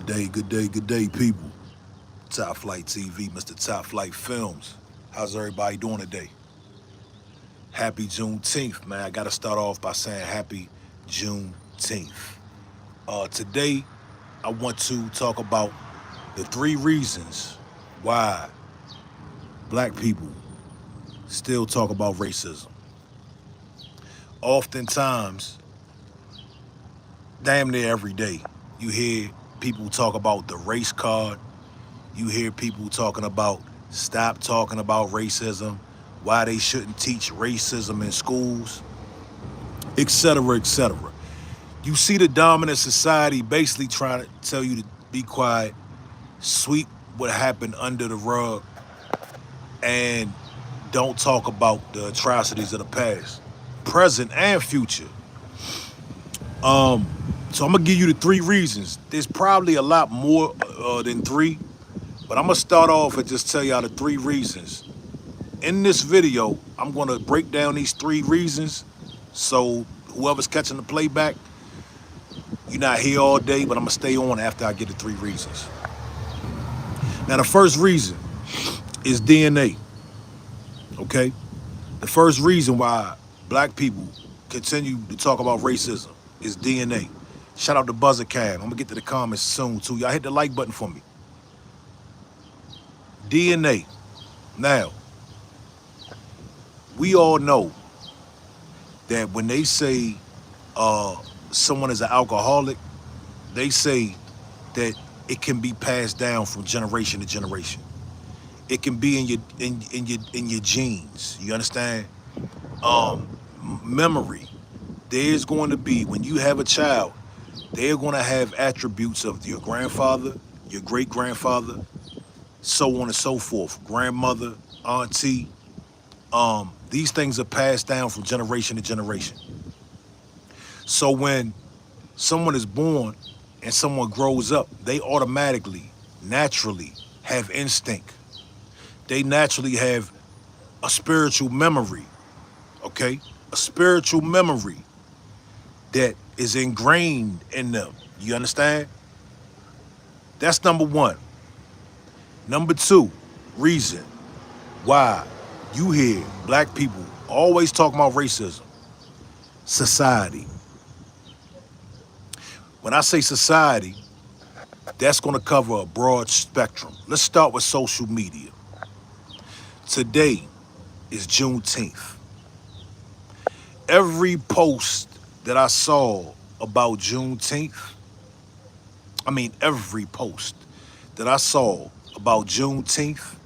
Good day, people. Top Flight TV, Mr. Top Flight Films. How's everybody doing today? Happy Juneteenth, man. I gotta start off by saying happy Juneteenth. Today, I want to talk about the three reasons why black people still talk about racism. Oftentimes, damn near every day, you hear people talk about the race card. You hear people talking about stop talking about racism, why they shouldn't teach racism in schools, etc., etc. You see the dominant society basically trying to tell you to be quiet, sweep what happened under the rug, and don't talk about the atrocities of the past, present, and future. So I'm gonna give you the three reasons. There's probably a lot more than three, but I'm gonna start off and just tell y'all the three reasons. In this video, I'm gonna break down these three reasons. So whoever's catching the playback, you're not here all day, but I'm gonna stay on after I get the three reasons. Now the first reason is DNA. Okay? The first reason why black people continue to talk about racism is DNA. Shout out to Buzzer Cam. I'm gonna get to the comments soon too. Y'all hit the like button for me. DNA. Now, we all know that when they say someone is an alcoholic, they say that it can be passed down from generation to generation. It can be in your genes. You understand? Memory. There's going to be, when you have a child, they're going to have attributes of your grandfather, your great grandfather, so on and so forth, grandmother, auntie. These things are passed down from generation to generation. So when someone is born and someone grows up, they automatically, naturally have instinct. They naturally have a spiritual memory, okay? A spiritual memory that is ingrained in them. You understand? That's number one. Number two reason why you hear black people always talking about racism. Society. When I say society, that's going to cover a broad spectrum. Let's start with social media. Today is Juneteenth. Every post that I saw about Juneteenth, every post that I saw about Juneteenth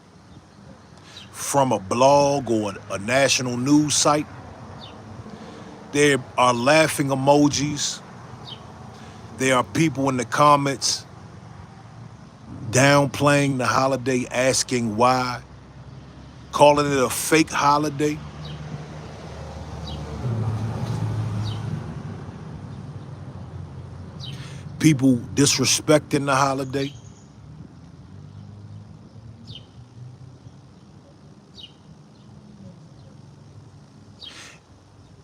from a blog or a national news site, there are laughing emojis. There are people in the comments downplaying the holiday, asking why, calling it a fake holiday. People disrespecting the holiday.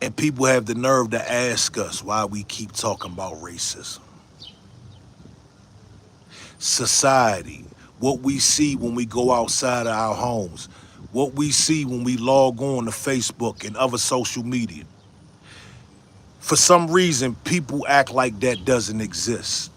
And people have the nerve to ask us why we keep talking about racism. Society, what we see when we go outside of our homes, what we see when we log on to Facebook and other social media. For some reason, people act like that doesn't exist.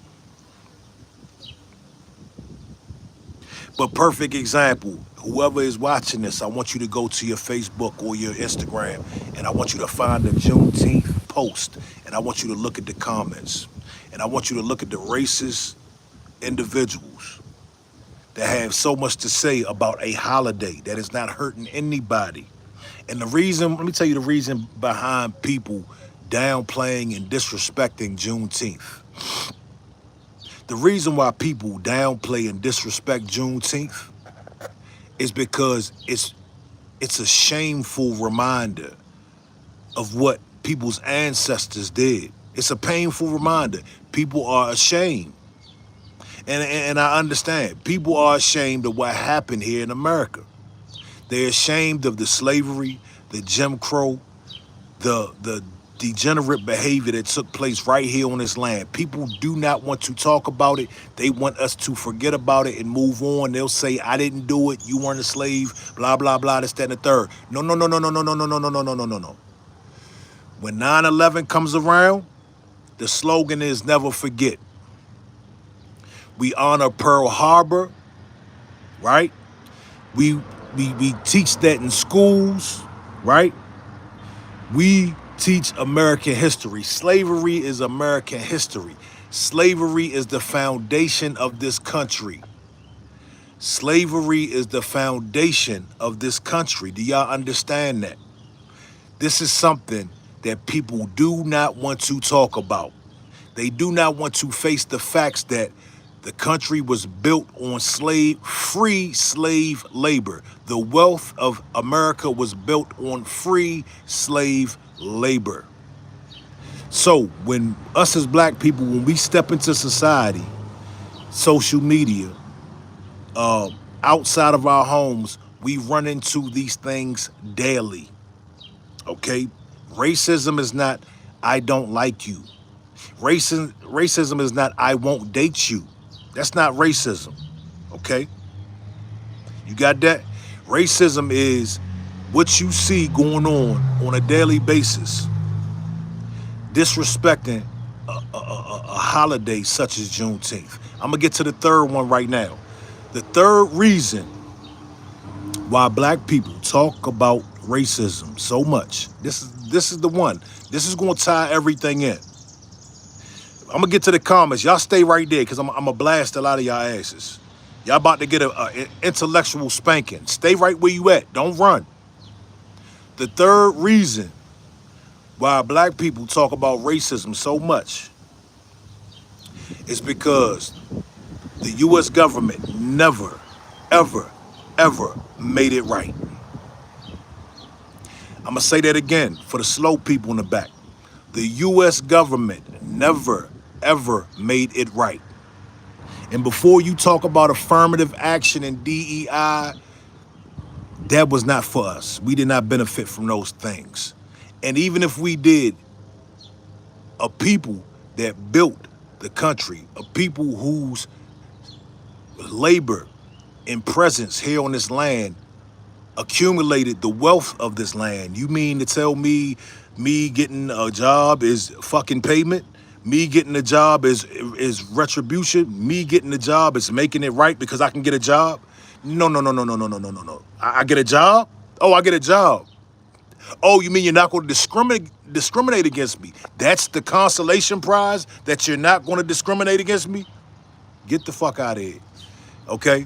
But perfect example, whoever is watching this, I want you to go to your Facebook or your Instagram, and I want you to find a Juneteenth post, and I want you to look at the comments, and I want you to look at the racist individuals that have so much to say about a holiday that is not hurting anybody. And the reason, let me tell you the reason behind people downplaying and disrespecting Juneteenth. The reason why people downplay and disrespect Juneteenth is because it's a shameful reminder of what people's ancestors did. It's a painful reminder. People are ashamed. And I understand. People are ashamed of what happened here in America. They're ashamed of the slavery, the Jim Crow, the degenerate behavior that took place right here on this land. People do not want to talk about it. They want us to forget about it and move on. They'll say, I didn't do it. You weren't a slave, blah, blah, blah, this, that, and the third. No, no, no, no, no, no, no, no, no, no, no, no, no, no, no. When 9/11 comes around, the slogan is never forget. We honor Pearl Harbor, right? We teach that in schools, right? We teach American history. Slavery is American history. Slavery is the foundation of this country. Slavery is the foundation of this country. Do y'all understand that? This is something that people do not want to talk about. They do not want to face the facts that the country was built on free slave labor. The wealth of America was built on free slave labor. So when us as black people, when we step into society, social media, outside of our homes, we run into these things daily, okay? Racism is not, I don't like you. Racism is not, I won't date you. That's not racism, okay? You got that? Racism is what you see going on a daily basis, disrespecting a holiday such as Juneteenth. I'm gonna get to the third one right now. The third reason why black people talk about racism so much, this is the one. This is gonna tie everything in. I'm gonna get to the comments. Y'all stay right there because I'm gonna blast a lot of y'all asses. Y'all about to get an intellectual spanking. Stay right where you at. Don't run. The third reason why black people talk about racism so much is because the U.S. government never, ever, ever made it right. I'm gonna say that again for the slow people in the back. The U.S. government never, ever made it right. And before you talk about affirmative action and DEI, that was not for us. We did not benefit from those things. And even if we did, a people that built the country, a people whose labor and presence here on this land accumulated the wealth of this land. You mean to tell me getting a job is fucking payment? Me getting a job is retribution? Me getting a job is making it right because I can get a job? No, no, no, no, no, no, no, no, no, no. I get a job? Oh, I get a job. Oh, you mean you're not going to discriminate against me? That's the consolation prize, that you're not going to discriminate against me? Get the fuck out of here, okay?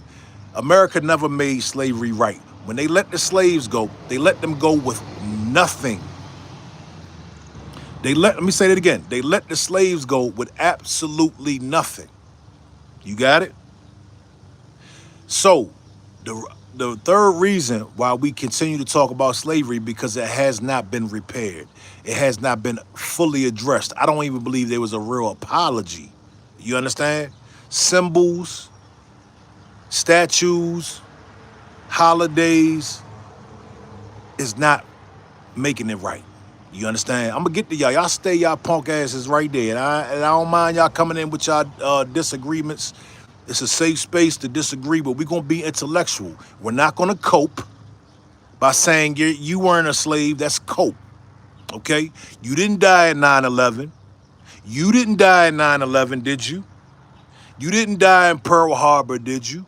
America never made slavery right. When they let the slaves go, they let them go with nothing. Let me say that again. They let the slaves go with absolutely nothing. You got it? So, the third reason why we continue to talk about slavery, because it has not been repaired. It has not been fully addressed. I don't even believe there was a real apology. You understand? Symbols, statues, holidays is not making it right. You understand? I'm gonna get to y'all. Y'all stay y'all punk asses right there. And I don't mind y'all coming in with y'all disagreements. It's a safe space to disagree, but we're gonna be intellectual. We're not gonna cope by saying you weren't a slave. That's cope, okay? You didn't die in 9/11. You didn't die in 9/11, did you? You didn't die in Pearl Harbor, did you?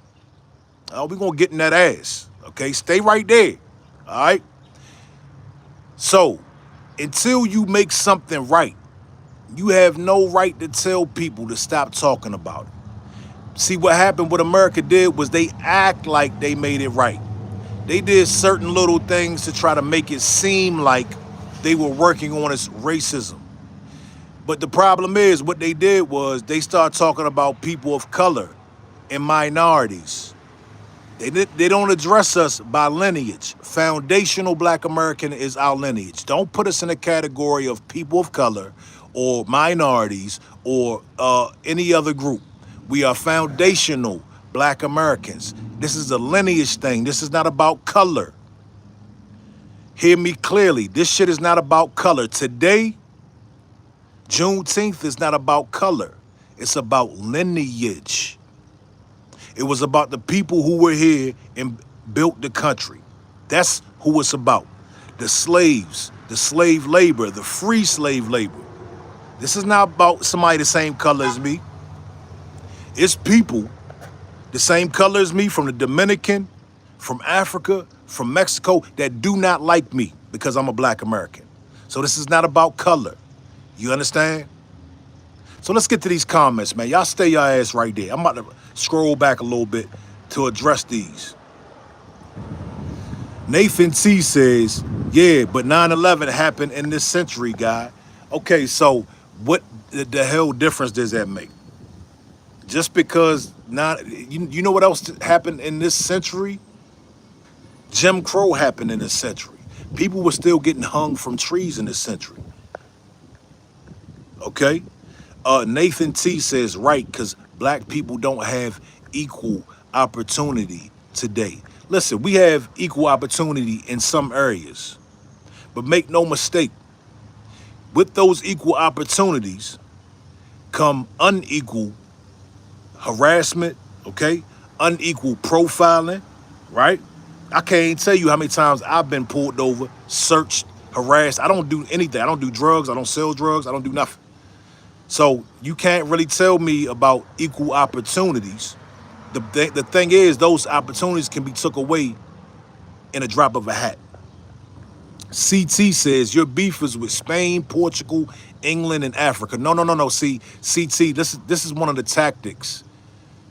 We're gonna get in that ass, okay? Stay right there, all right? So, until you make something right, you have no right to tell people to stop talking about it. See, what happened, what America did was they act like they made it right. They did certain little things to try to make it seem like they were working on its racism. But the problem is, what they did was they started talking about people of color and minorities. They don't address us by lineage. Foundational black American is our lineage. Don't put us in a category of people of color or minorities or any other group. We are foundational black Americans. This is a lineage thing. This is not about color. Hear me clearly. This shit is not about color. Today, Juneteenth is not about color. It's about lineage. It was about the people who were here and built the country. That's who it's about. The slaves, the slave labor, the free slave labor. This is not about somebody the same color as me. It's people the same color as me from the Dominican, from Africa, from Mexico that do not like me because I'm a black American. So this is not about color. You understand? So let's get to these comments, man. Y'all stay your ass right there. I'm about to scroll back a little bit to address these. Nathan T says, yeah, but 9/11 happened in this century, guy. Okay, so what the hell difference does that make? Just because you know what else happened in this century? Jim Crow happened in this century. People were still getting hung from trees in this century. Okay? Nathan T says, right, because black people don't have equal opportunity today. Listen, we have equal opportunity in some areas. But make no mistake, with those equal opportunities come unequal harassment, okay? Unequal profiling, right? I can't tell you how many times I've been pulled over, searched, harassed. I don't do anything. I don't do drugs. I don't sell drugs. I don't do nothing. So you can't really tell me about equal opportunities. The thing is, those opportunities can be took away in a drop of a hat. CT says your beef is with Spain, Portugal, England, and Africa. No. See, CT, this is one of the tactics.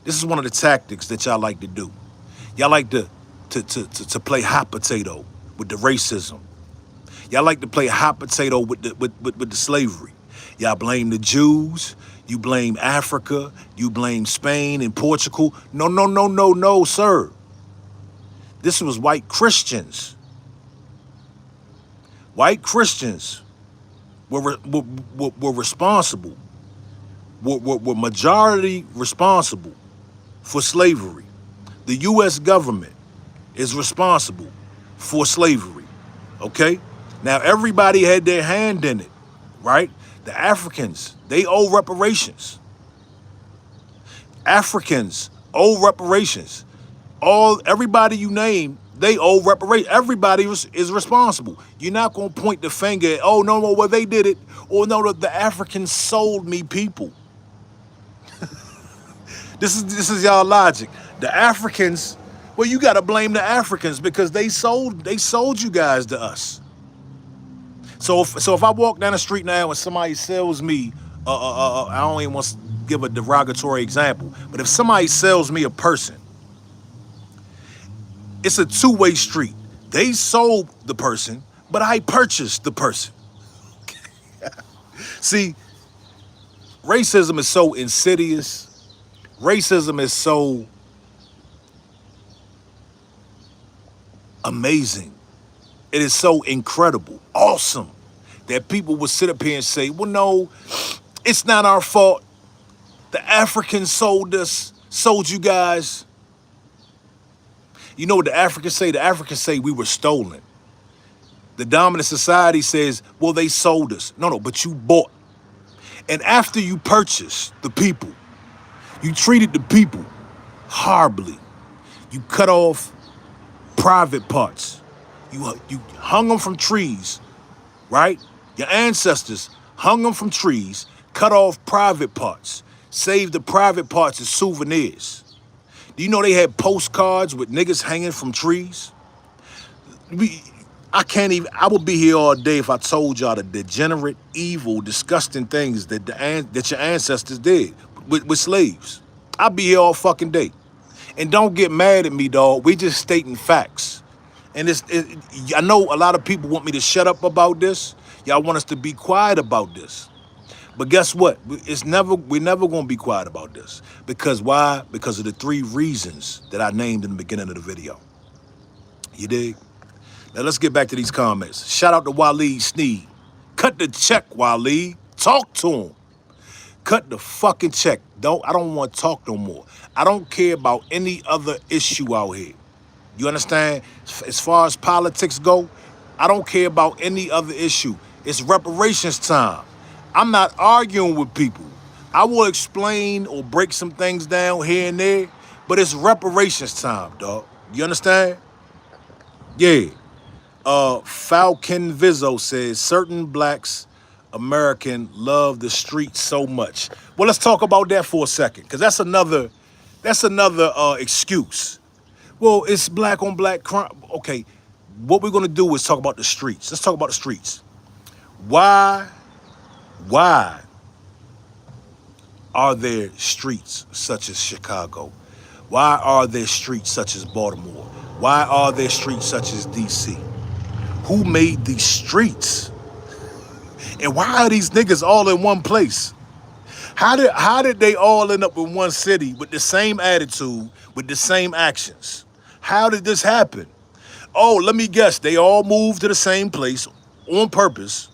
This is one of the tactics that y'all like to do. Y'all like to play hot potato with the racism. Y'all like to play hot potato with the slavery. Y'all blame the Jews. You blame Africa. You blame Spain and Portugal. No, sir. This was white Christians. White Christians were responsible, were majority responsible for slavery. The U.S. government is responsible for slavery, okay? Now, everybody had their hand in it, right? The Africans, they owe reparations. Africans owe reparations. Everybody you name, they owe reparations. Everybody is responsible. You're not going to point the finger at, oh, no, well, they did it. Or no, the Africans sold me people. This is y'all logic. The Africans, well, you got to blame the Africans because they sold you guys to us. So if I walk down the street now and somebody sells me, I don't even want to give a derogatory example, but if somebody sells me a person, it's a two-way street. They sold the person, but I purchased the person. See, racism is so insidious. Racism is so amazing. It is so incredible, awesome, that people would sit up here and say, well, no, it's not our fault. The Africans sold us, sold you guys. You know what the Africans say? The Africans say we were stolen. The dominant society says, well, they sold us. No, but you bought. And after you purchased the people, you treated the people horribly. You cut off private parts. You hung them from trees, right? Your ancestors hung them from trees, cut off private parts, saved the private parts as souvenirs. Do you know they had postcards with niggas hanging from trees? I would be here all day if I told y'all the degenerate, evil, disgusting things that your ancestors did with slaves. I'd be here all fucking day. And don't get mad at me, dog. We just stating facts. And I know a lot of people want me to shut up about this. Y'all want us to be quiet about this. But guess what? We're never going to be quiet about this. Because why? Because of the 3 reasons that I named in the beginning of the video. You dig? Now let's get back to these comments. Shout out to Waleed Sneed. Cut the check, Waleed. Talk to him. Cut the fucking check. I don't want to talk no more. I don't care about any other issue out here. You understand? As far as politics go, I don't care about any other issue. It's reparations time. I'm not arguing with people. I will explain or break some things down here and there, but it's reparations time, dog. You understand? Yeah. Falcon Vizzo says certain blacks American love the streets so much. Well, let's talk about that for a second, because that's another excuse. Well, it's black on black crime. Okay, what we're gonna do is talk about the streets. Let's talk about the streets. Why, why are there streets such as Chicago? Why are there streets such as Baltimore? Why are there streets such as DC? Who made these streets? And why are these niggas all in one place? How did they all end up in one city with the same attitude, with the same actions? How did this happen? Oh, let me guess. They all moved to the same place on purpose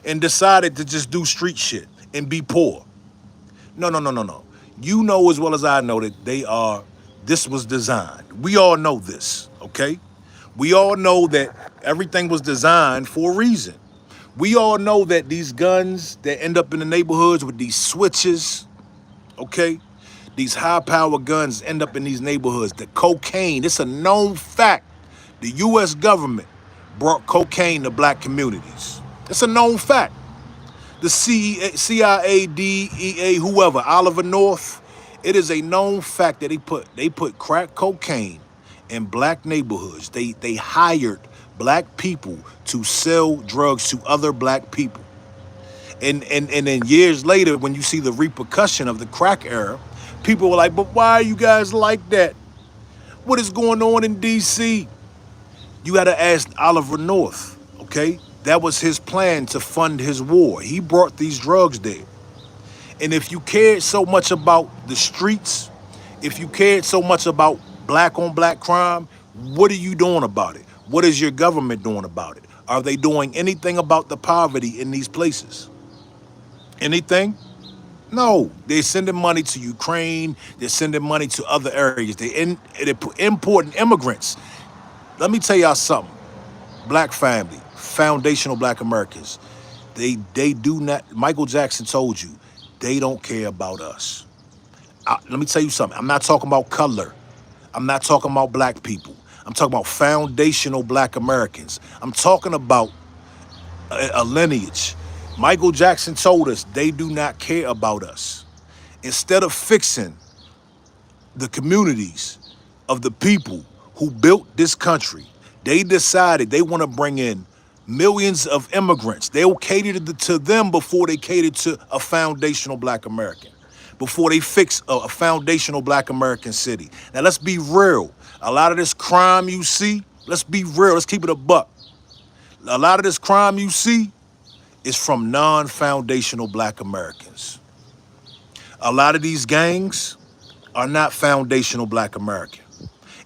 and decided to just do street shit and be poor. No, no, no, no, no. You know as well as I know that this was designed. We all know this, okay? We all know that everything was designed for a reason. We all know that these guns that end up in the neighborhoods with these switches, okay? These high-power guns end up in these neighborhoods. The cocaine, it's a known fact. The U.S. government brought cocaine to black communities. It's a known fact. The CIA, DEA, whoever, Oliver North, it is a known fact that they put crack cocaine in black neighborhoods. They hired black people to sell drugs to other black people. And then years later, when you see the repercussion of the crack era, people were like, but why are you guys like that? What is going on in DC? You got to ask Oliver North, okay? That was his plan to fund his war. He brought these drugs there. And if you cared so much about the streets, if you cared so much about black on black crime, what are you doing about it? What is your government doing about it? Are they doing anything about the poverty in these places? Anything? No. They're sending money to Ukraine. They're sending money to other areas. They're importing immigrants. Let me tell y'all something. Black family, foundational black Americans, they do not, Michael Jackson told you, they don't care about us. Let me tell you something. I'm not talking about color. I'm not talking about black people. I'm talking about foundational black Americans. I'm talking about a lineage. Michael Jackson told us they do not care about us. Instead of fixing the communities of the people who built this country, they decided they want to bring in millions of immigrants. They'll cater to them before they cater to a foundational black American, before they fix a foundational black American city. Now, let's be real. A lot of this crime you see, let's be real. Let's keep it a buck. A lot of this crime you see is from non-foundational black Americans. A lot of these gangs are not foundational black American.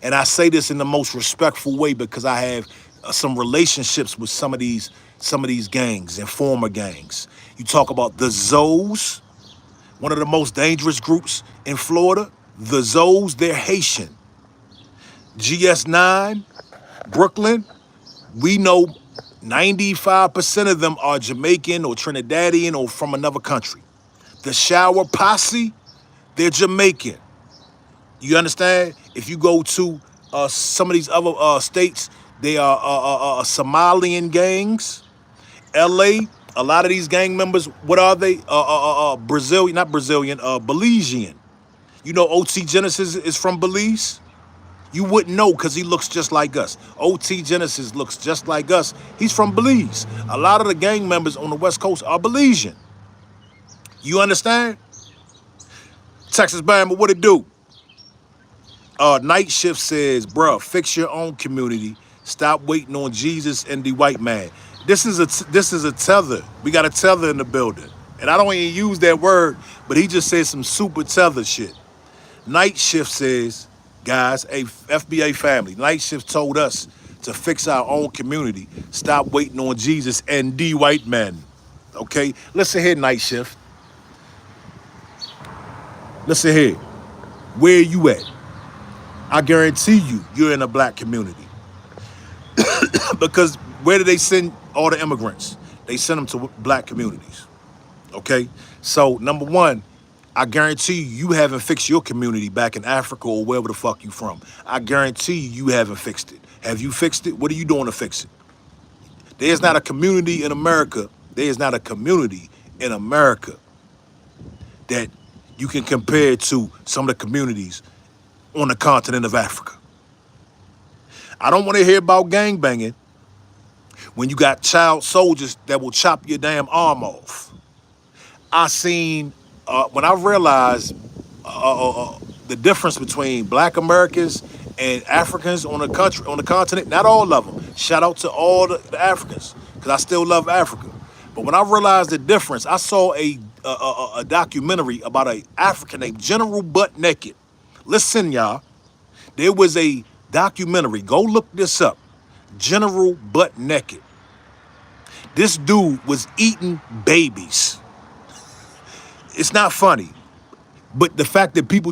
And I say this in the most respectful way because I have some relationships with some of these gangs and former gangs. You talk about the Zoes, one of the most dangerous groups in Florida. The Zoes, they're Haitian. GS9, Brooklyn, we know 95% of them are Jamaican or Trinidadian or from another country. The Shower Posse, they're Jamaican. You understand? If you go to some of these other states, they are Somalian gangs. LA, a lot of these gang members, what are they? Brazilian, not Brazilian, Belizean. You know OT Genesis is from Belize? You wouldn't know because he looks just like us. OT Genesis looks just like us. He's from Belize. A lot of the gang members on the West Coast are Belizean. You understand? Texas Bama, what it do? Night Shift says, bruh, fix your own community. Stop waiting on Jesus and the white man. This is a tether. We got a tether in the building. And I don't even use that word, but he just said some super tether shit. Night Shift says, guys, a FBA family, Night Shift told us to fix our own community. Stop waiting on Jesus and the white man. Okay? Listen here, Night Shift. Listen here. Where you at? I guarantee you're in a black community. Because where do they send all the immigrants? They send them to black communities. Okay? So, number one, I guarantee you haven't fixed your community back in Africa or wherever the fuck you from. I guarantee you haven't fixed it. Have you fixed it? What are you doing to fix it? There's not a community in America. There is not a community in America that you can compare to some of the communities on the continent of Africa. I don't want to hear about gangbanging when you got child soldiers that will chop your damn arm off. I seen when I realized the difference between Black Americans and Africans on the continent. Not all of them. Shout out to all the Africans because I still love Africa. But when I realized the difference, I saw a documentary about an African named General Butt Naked. Listen, y'all. There was a documentary. Go look this up. General Butt Naked. This dude was eating babies. It's not funny. But the fact that people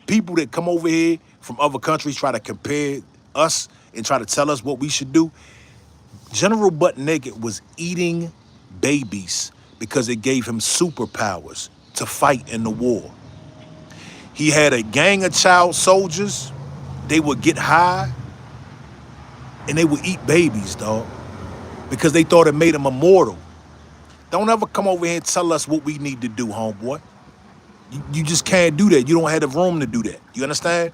people that come over here from other countries try to compare us and try to tell us what we should do. General Butt Naked was eating babies because it gave him superpowers to fight in the war. He had a gang of child soldiers. They would get high and they would eat babies, dog, because they thought it made them immortal. Don't ever come over here and tell us what we need to do, homeboy. You just can't do that. You don't have the room to do that. You understand?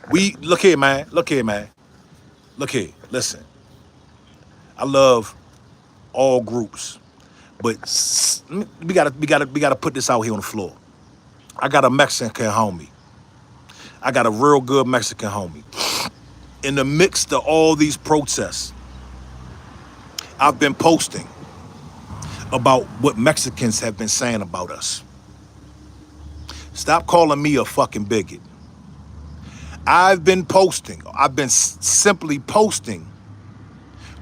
Look here, man. Look here, man. Look here. Listen. I love all groups, but we gotta put this out here on the floor. I got a Mexican homie. I got a real good Mexican homie. In the midst of all these protests, I've been posting about what Mexicans have been saying about us. Stop calling me a fucking bigot. I've been simply posting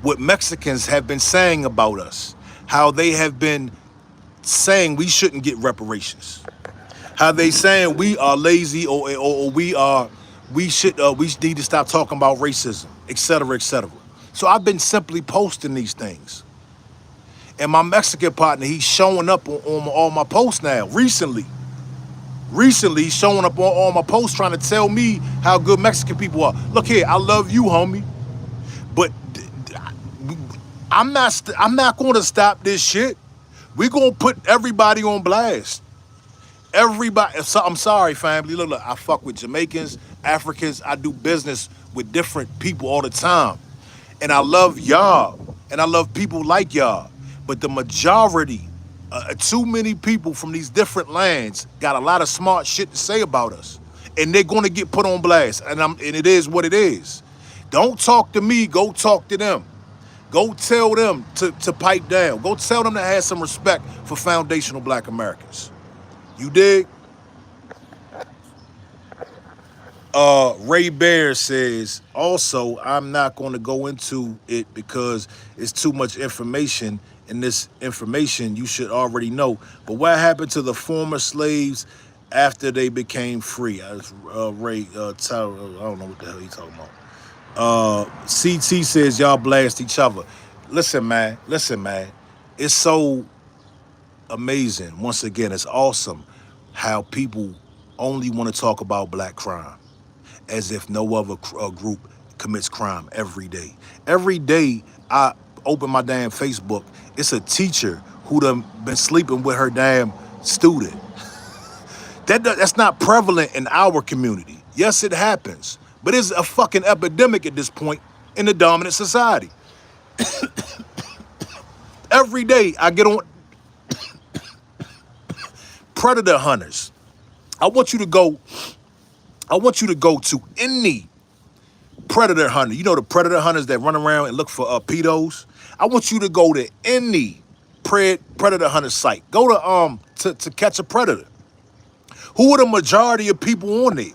what Mexicans have been saying about us. How they have been saying we shouldn't get reparations. How they saying we are lazy or we need to stop talking about racism, etc., etc. So I've been simply posting these things. And my Mexican partner, he's showing up on all my posts now, recently. Recently, he's showing up on all my posts trying to tell me how good Mexican people are. Look here, I love you, homie. But I'm not going to stop this shit. We're going to put everybody on blast. Everybody. I'm sorry, family. Look, I fuck with Jamaicans, Africans. I do business with different people all the time. And I love y'all. And I love people like y'all. But the majority, too many people from these different lands got a lot of smart shit to say about us. And they're going to get put on blast. And it is what it is. Don't talk to me. Go talk to them. Go tell them to pipe down. Go tell them to have some respect for foundational Black Americans. You dig? Ray Bear says, also, I'm not going to go into it because it's too much information, and this information you should already know. But what happened to the former slaves after they became free? Ray, I don't know what the hell he's talking about. CT says, y'all blast each other. Listen, man. It's so amazing. Once again, it's awesome how people only want to talk about Black crime as if no other group commits crime every day. Every day I open my damn Facebook, it's a teacher who done been sleeping with her damn student. That's not prevalent in our community. Yes, it happens, but it's a fucking epidemic at this point in the dominant society. Every day I get on predator hunters. I want you to go to any predator hunter. You know the predator hunters that run around and look for pedos? I want you to go to any predator hunter site. Go to catch a predator. Who are the majority of people on there?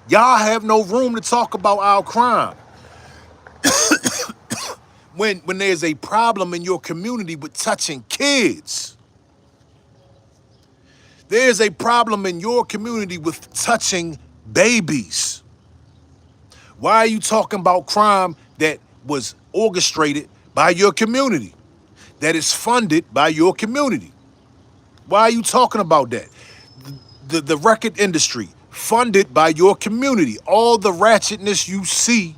Y'all have no room to talk about our crime. When there's a problem in your community with touching kids. There's a problem in your community with touching babies. Why are you talking about crime that was orchestrated by your community, that is funded by your community? Why are you talking about that? The record industry, funded by your community. All the ratchetness you see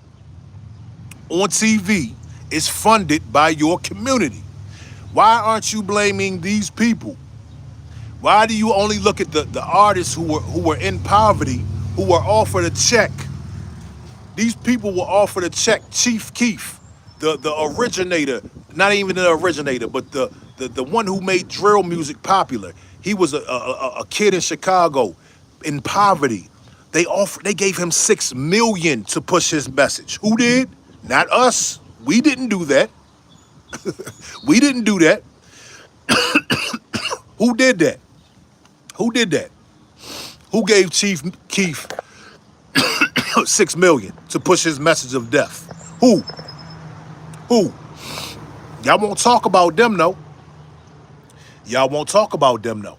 on TV is funded by your community. Why aren't you blaming these people? Why do you only look at the artists who were in poverty, who were offered a check? These people were offered a check. Chief Keef, the originator, not even the originator, but the one who made drill music popular. He was a kid in Chicago in poverty. They gave him $6 million to push his message. Who did? Not us. We didn't do that. We didn't do that. Who did that? Who did that? Who gave Chief Keef $6 million to push his message of death? Who? Who? Y'all won't talk about them, though. Y'all won't talk about them, though.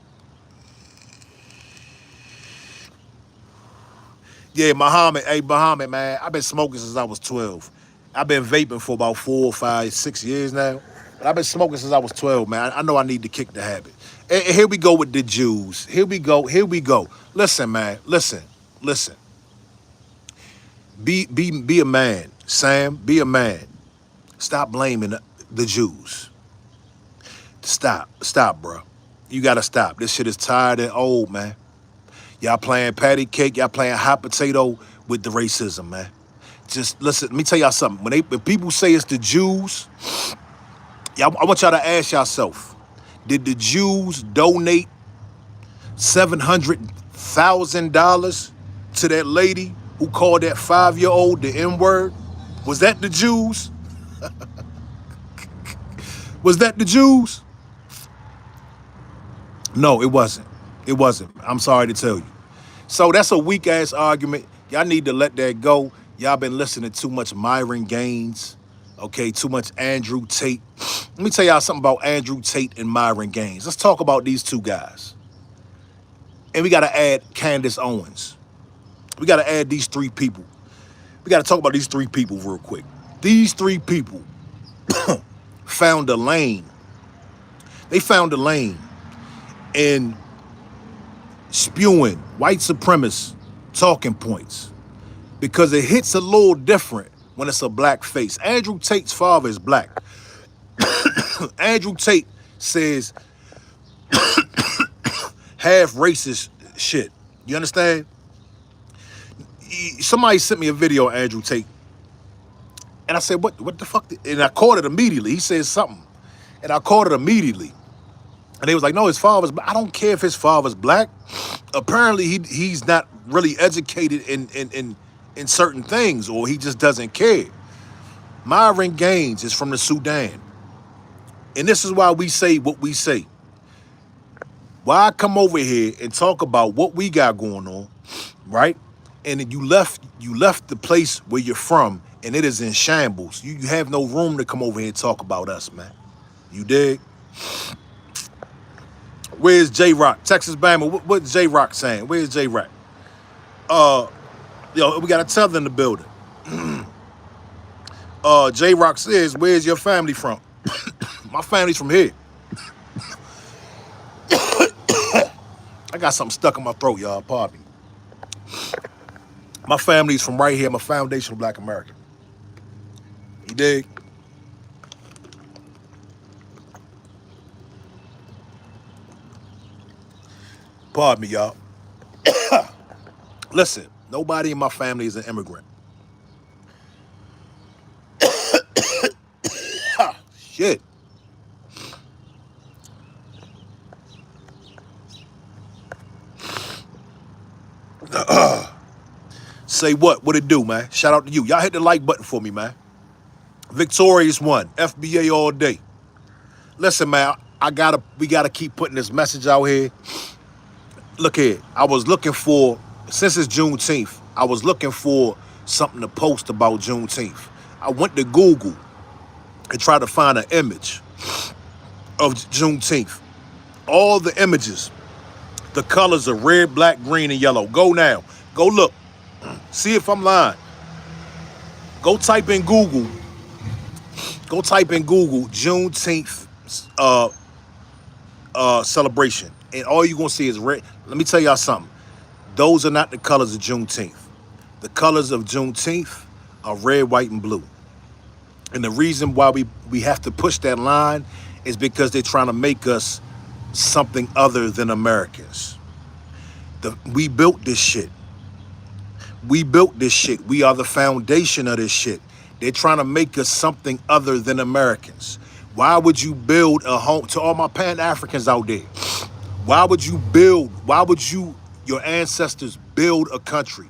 Yeah, Muhammad. Hey, Muhammad, man. I've been smoking since I was 12. I've been vaping for about 4, 5, 6 years now. But I've been smoking since I was 12, man. I know I need to kick the habit. And here we go with the Jews. Here we go. Here we go. Listen, man. Listen. Listen. Be a man. Sam, be a man. Stop blaming the Jews. Stop, bro. You gotta stop. This shit is tired and old, man. Y'all playing patty cake, y'all playing hot potato with the racism, man. Just listen, let me tell y'all something. When people say it's the Jews, I want y'all to ask yourself, did the Jews donate $700,000 to that lady who called that 5-year-old the N-word? Was that the Jews? Was that the Jews? No, it wasn't. It wasn't. I'm sorry to tell you. So that's a weak ass argument. Y'all need to let that go. Y'all been listening to too much Myron Gaines. Okay, too much Andrew Tate. Let me tell y'all something about Andrew Tate and Myron Gaines. Let's talk about these two guys. And we gotta add Candace Owens. We gotta add these three people. We gotta talk about these three people real quick. These three people found a lane. They found a lane in spewing white supremacist talking points because it hits a little different when it's a black face. Andrew Tate's father is black. Andrew Tate says half racist shit. You understand? Somebody sent me a video of Andrew Tate. And I said, what the fuck? And I caught it immediately. He said something. And I caught it immediately. And they was like, no, his father's black. I don't care if his father's black. Apparently, he's not really educated in certain things, or he just doesn't care. Myron Gaines is from the Sudan. And this is why we say what we say. Why come over here and talk about what we got going on, right? And then you left the place where you're from, and it is in shambles. You have no room to come over here and talk about us, man. You dig? Where's J-Rock? Texas Bama, what's J-Rock saying? Where's J-Rock? Yo, we got a tether in the building. J-Rock says, where's your family from? My family's from here. I got something stuck in my throat, y'all. Pardon me. My family's from right here. I'm a foundational black American. You dig? Pardon me, y'all. Listen, nobody in my family is an immigrant. Shit. Say what? What it do, man? Shout out to you. Y'all hit the like button for me, man. Victorious one. FBA all day. Listen, man, we gotta keep putting this message out here. Look here. I was looking for, since it's Juneteenth, I was looking for something to post about Juneteenth. I went to Google and tried to find an image of Juneteenth. All the images, the colors are red, black, green, and yellow. Go now. Go look. See if I'm lying. Go type in Google. Go type in Google Juneteenth celebration, and all you're gonna see is red. Let me tell y'all something. Those are not the colors of Juneteenth. The colors of Juneteenth are red, white, and blue. And the reason why we have to push that line is because they're trying to make us something other than Americans. We built this shit. We built this shit. We are the foundation of this shit. They're trying to make us something other than Americans. Why would you build a home to all my Pan-Africans out there? Why would your ancestors build a country?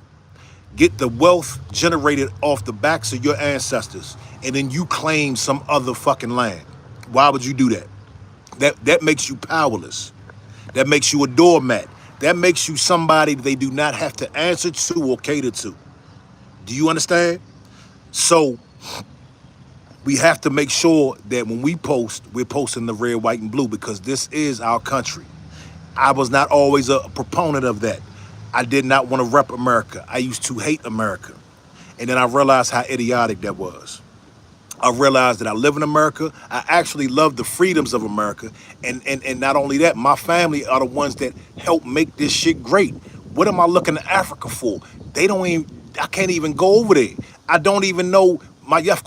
Get the wealth generated off the backs of your ancestors, and then you claim some other fucking land. Why would you do that? That makes you powerless. That makes you a doormat. That makes you somebody they do not have to answer to or cater to. Do you understand? So we have to make sure that when we post, we're posting the red, white, and blue, because this is our country. I was not always a proponent of that. I did not want to rep America. I used to hate America. And then I realized how idiotic that was. I realized that I live in America. I actually love the freedoms of America. And not only that, my family are the ones that help make this shit great. What am I looking to Africa for? I can't even go over there. I don't even know of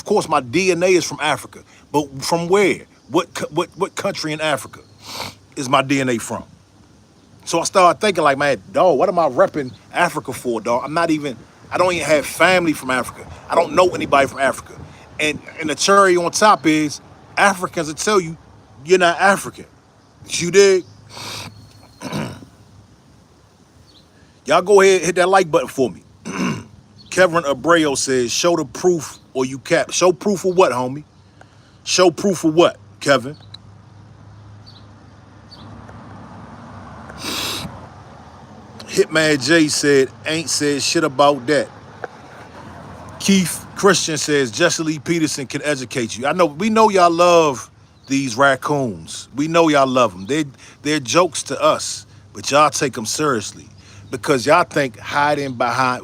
course my DNA is from Africa. But from where? What country in Africa is my DNA from? So I started thinking like, man, dog, what am I repping Africa for, dog? I don't even have family from Africa. I don't know anybody from Africa. And the cherry on top is Africans will tell you you're not African. You dig? Y'all go ahead, hit that like button for me. Kevin Abreu says, show the proof or you cap. Show proof of what, homie? Show proof of what, Kevin? Hitman J said, ain't said shit about that. Keith Christian says, Jesse Lee Peterson can educate you. We know y'all love these raccoons. We know y'all love them. They're jokes to us, but y'all take them seriously because y'all think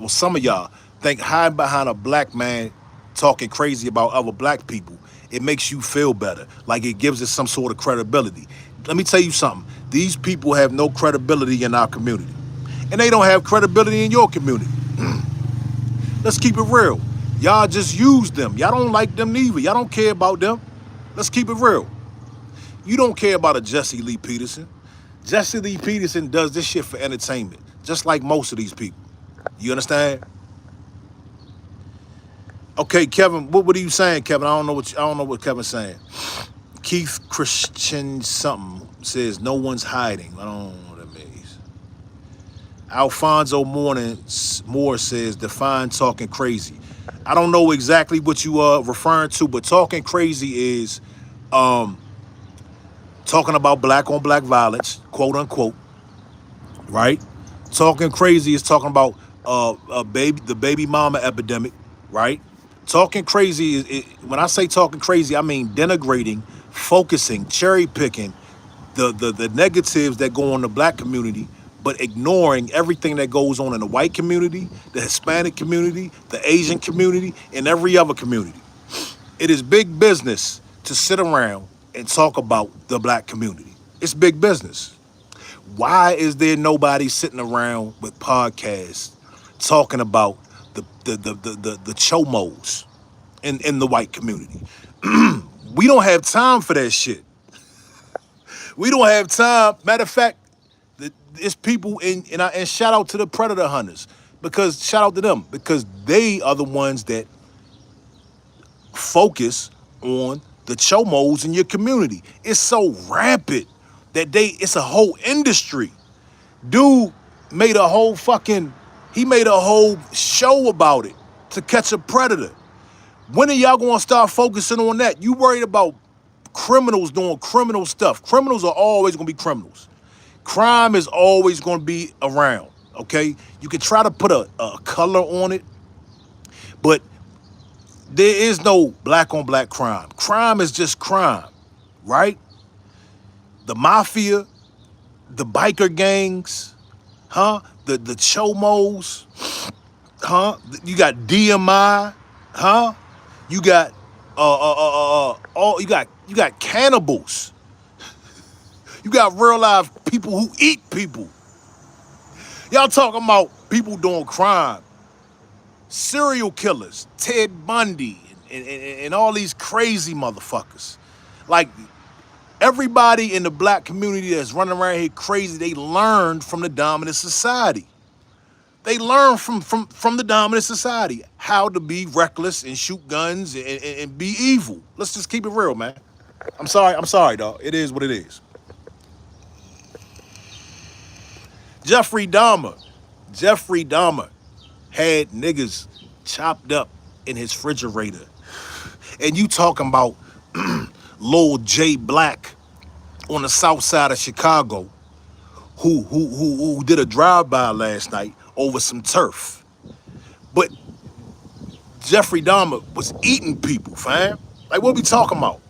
some of y'all think hiding behind a black man talking crazy about other black people, it makes you feel better. Like it gives us some sort of credibility. Let me tell you something. These people have no credibility in our community. And they don't have credibility in your community. Let's keep it real. Y'all just use them. Y'all don't like them neither. Y'all don't care about them. Let's keep it real. You don't care about a Jesse Lee Peterson. Jesse Lee Peterson does this shit for entertainment, just like most of these people. You understand? Okay, Kevin, what are you saying, Kevin? I don't know what Kevin's saying. Keith Christian something says no one's hiding. I don't know what that means. Alfonso Moore says define talking crazy. I don't know exactly what you are referring to, but talking crazy is talking about black on black violence, quote unquote, right? Talking crazy is talking about the baby mama epidemic, right? Talking crazy when I say talking crazy, I mean denigrating, focusing, cherry picking the negatives that go on the black community, but ignoring everything that goes on in the white community, the Hispanic community, the Asian community, and every other community. It is big business to sit around and talk about the black community. It's big business. Why is there nobody sitting around with podcasts talking about the chomos in the white community? We don't have time for that shit. We don't have time. Matter of fact, it's people and shout out to the predator hunters, because shout out to them, because they are the ones that focus on the chomos in your community. It's so rampant that it's a whole industry. Dude made a whole show about it, to catch a predator. When are y'all gonna start focusing on that? You worried about criminals doing criminal stuff. Criminals are always gonna be criminals. Crime is always gonna be around, okay? You can try to put a color on it, but there is no black on black crime. Crime is just crime, right? The mafia, the biker gangs, the chomos, you got DMI, you got you got cannibals. You got real life people who eat people. Y'all talking about people doing crime, serial killers, Ted Bundy, and all these crazy motherfuckers. Like, everybody in the black community that's running around here crazy, they learned from the dominant society. They learn from the dominant society how to be reckless and shoot guns and be evil. Let's just keep it real, man. I'm sorry, dog. It is what it is. Jeffrey Dahmer. Jeffrey Dahmer had niggas chopped up in his refrigerator. And you talking about Lil J Black on the south side of Chicago who did a drive-by last night over some turf. But Jeffrey Dahmer was eating people, fam. Like, what we talking about?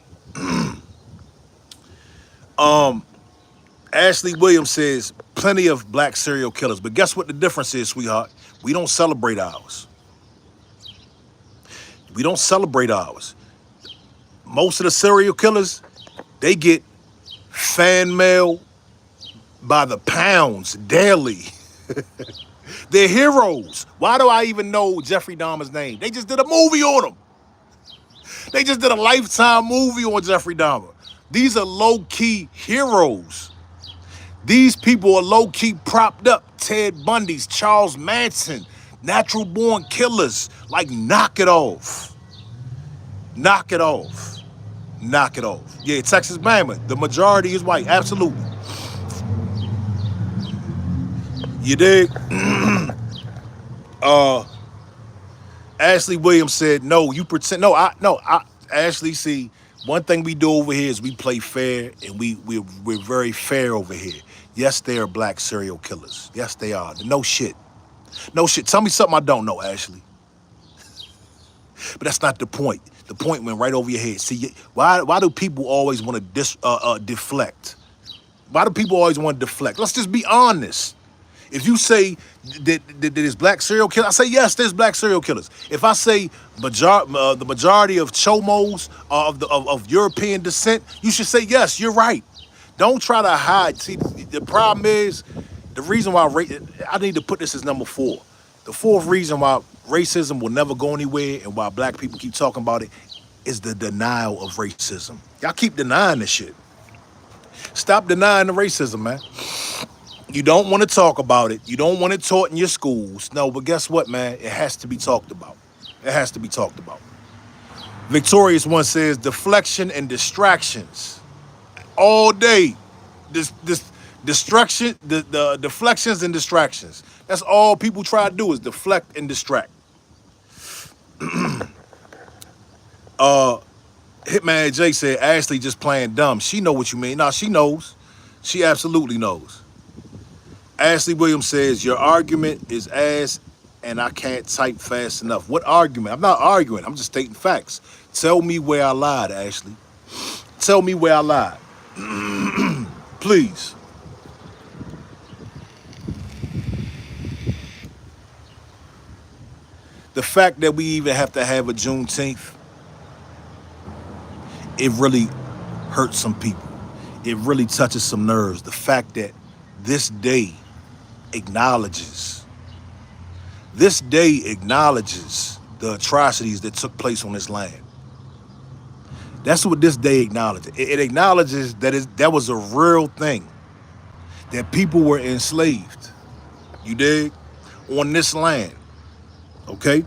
Ashley Williams says, plenty of black serial killers. But guess what the difference is, sweetheart? We don't celebrate ours. We don't celebrate ours. Most of the serial killers, they get fan mail by the pounds daily. They're heroes. Why do I even know Jeffrey Dahmer's name? They just did a movie on him. They just did a Lifetime movie on Jeffrey Dahmer. These are low-key heroes. These people are low-key propped up. Ted Bundy's, Charles Manson, natural-born killers. Like, knock it off. Knock it off. Knock it off. Yeah, Texas Bama, the majority is white. Absolutely. You dig? Ashley Williams said, no, you pretend. Ashley, see, one thing we do over here is we play fair, and we're very fair over here. Yes, they are black serial killers. Yes, they are. No shit. No shit. Tell me something I don't know, Ashley. But that's not the point. The point went right over your head. See, why do people always want to deflect? Why do people always want to deflect? Let's just be honest. If you say that there's black serial killers, I say yes, there's black serial killers. If I say the majority of chomos are of European descent, you should say yes, you're right. Don't try to hide. See, the problem is, the reason why I need to put this as number 4. The 4th reason why racism will never go anywhere and why black people keep talking about it is the denial of racism. Y'all keep denying this shit. Stop denying the racism, man. You don't want to talk about it. You don't want it taught in your schools. No, but guess what, man? It has to be talked about. It has to be talked about. Victorious One says, deflection and distractions. All day. The deflections and distractions. That's all people try to do is deflect and distract. Hitman Jay said, Ashley just playing dumb. She know what you mean. No, she knows. She absolutely knows. Ashley Williams says, your argument is ass and I can't type fast enough. What argument? I'm not arguing. I'm just stating facts. Tell me where I lied, Ashley. Tell me where I lied. Please. The fact that we even have to have a Juneteenth, it really hurts some people. It really touches some nerves. The fact that this day acknowledges the atrocities that took place on this land. That's what this day acknowledges. It acknowledges that that was a real thing, that people were enslaved, you dig, on this land, okay?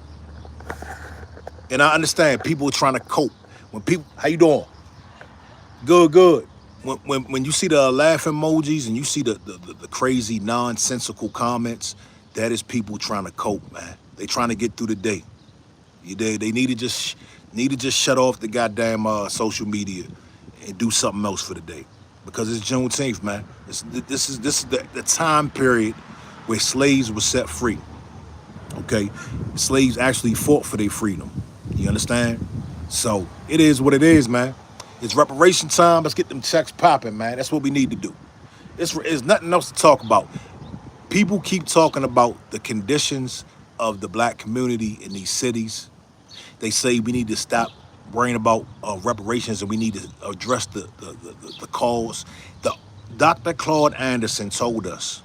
And I understand people are trying to cope. When people, how you doing? Good, good. When you see the laugh emojis and you see the crazy nonsensical comments, that is people trying to cope, man. They trying to get through the day. They need to just shut off the goddamn social media and do something else for the day, because it's Juneteenth, man. This is the time period where slaves were set free. Okay, slaves actually fought for their freedom. You understand? So it is what it is, man. It's reparation time. Let's get them checks popping, man. That's what we need to do. It's nothing else to talk about. People keep talking about the conditions of the black community in these cities. They say we need to stop worrying about reparations and we need to address the cause. Dr. Claude Anderson told us,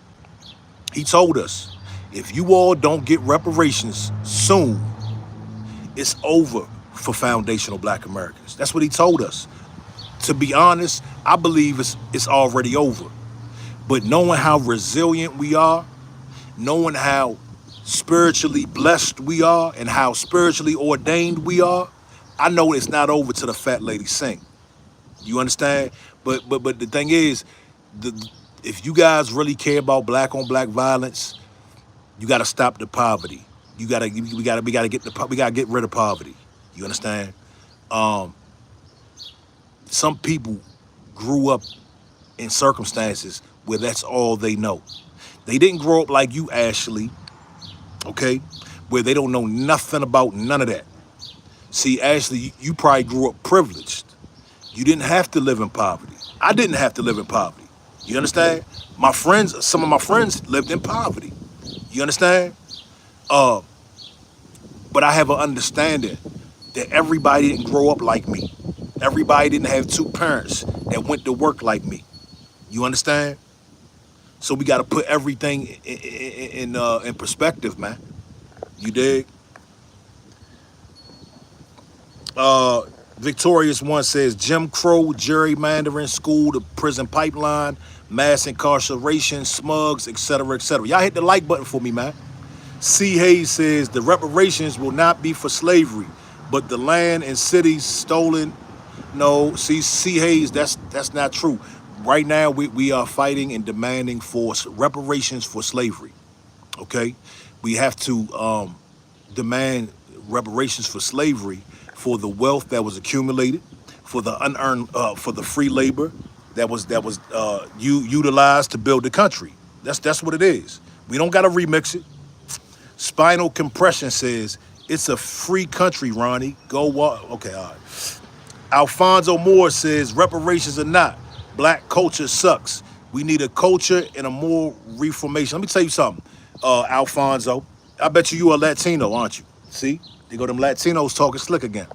he told us, if you all don't get reparations soon, it's over for foundational black Americans. That's what he told us. To be honest, I believe it's already over. But knowing how resilient we are, knowing how spiritually blessed we are and how spiritually ordained we are, I know it's not over till the fat lady sing. You understand? But the thing is, the if you guys really care about black on black violence, you got to stop the poverty. We gotta get rid of poverty. You understand? Um, some people grew up in circumstances where that's all they know. They didn't grow up like you, Ashley, okay? Where they don't know nothing about none of that. See, Ashley, you probably grew up privileged. You didn't have to live in poverty. I didn't have to live in poverty. You understand? My friends, some of my friends lived in poverty. You understand? Uh, but I have an understanding that everybody didn't grow up like me. Everybody didn't have two parents that went to work like me. You understand? So we got to put everything in perspective, man. You dig? Victorious One says Jim Crow, gerrymandering, school to prison pipeline, mass incarceration, smugs, etc., etc. Y'all hit the like button for me, man. C. Hayes says the reparations will not be for slavery, but the land and cities stolen. No, see, C. Hayes, that's not true. Right now, we are fighting and demanding for reparations for slavery. Okay, we have to demand reparations for slavery, for the wealth that was accumulated, for the unearned, for the free labor that was utilized to build the country. That's what it is. We don't got to remix it. Spinal Compression says it's a free country, Ronnie. Go walk. Okay, all right. Alfonso Moore says reparations or not, black culture sucks. We need a culture and a more reformation. Let me tell you something, Alfonso. I bet you are Latino, aren't you? See, they go them Latinos talking slick again.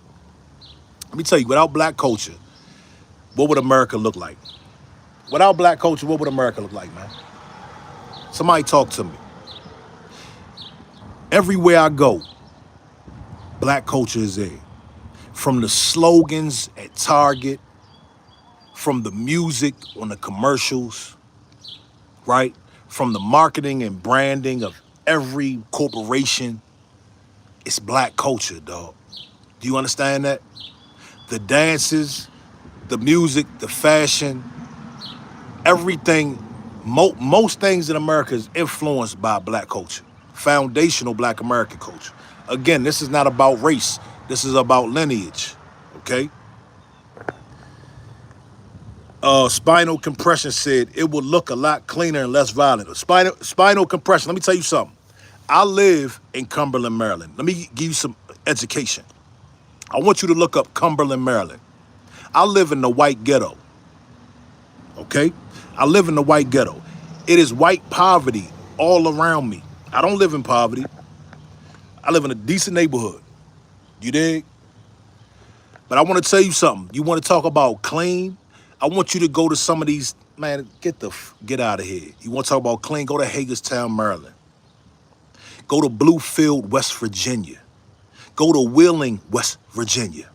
Let me tell you, without black culture, what would America look like? Without black culture, what would America look like, man? Somebody talk to me. Everywhere I go, black culture is there. From the slogans at Target, from the music on the commercials, right? From the marketing and branding of every corporation, it's black culture, dog. Do you understand that? The dances, the music, the fashion, everything, most things in America is influenced by black culture, foundational black American culture. Again, this is not about race. This is about lineage, okay? Spinal Compression said it would look a lot cleaner and less violent. Spinal Compression, let me tell you something. I live in Cumberland, Maryland. Let me give you some education. I want you to look up Cumberland, Maryland. I live in the white ghetto, okay? I live in the white ghetto. It is white poverty all around me. I don't live in poverty. I live in a decent neighborhood. You dig? But I want to tell you something. You want to talk about clean? I want you to go to some of these, man, get out of here. You want to talk about clean? Go to Hagerstown, Maryland. Go to Bluefield, West Virginia. Go to Wheeling, West Virginia.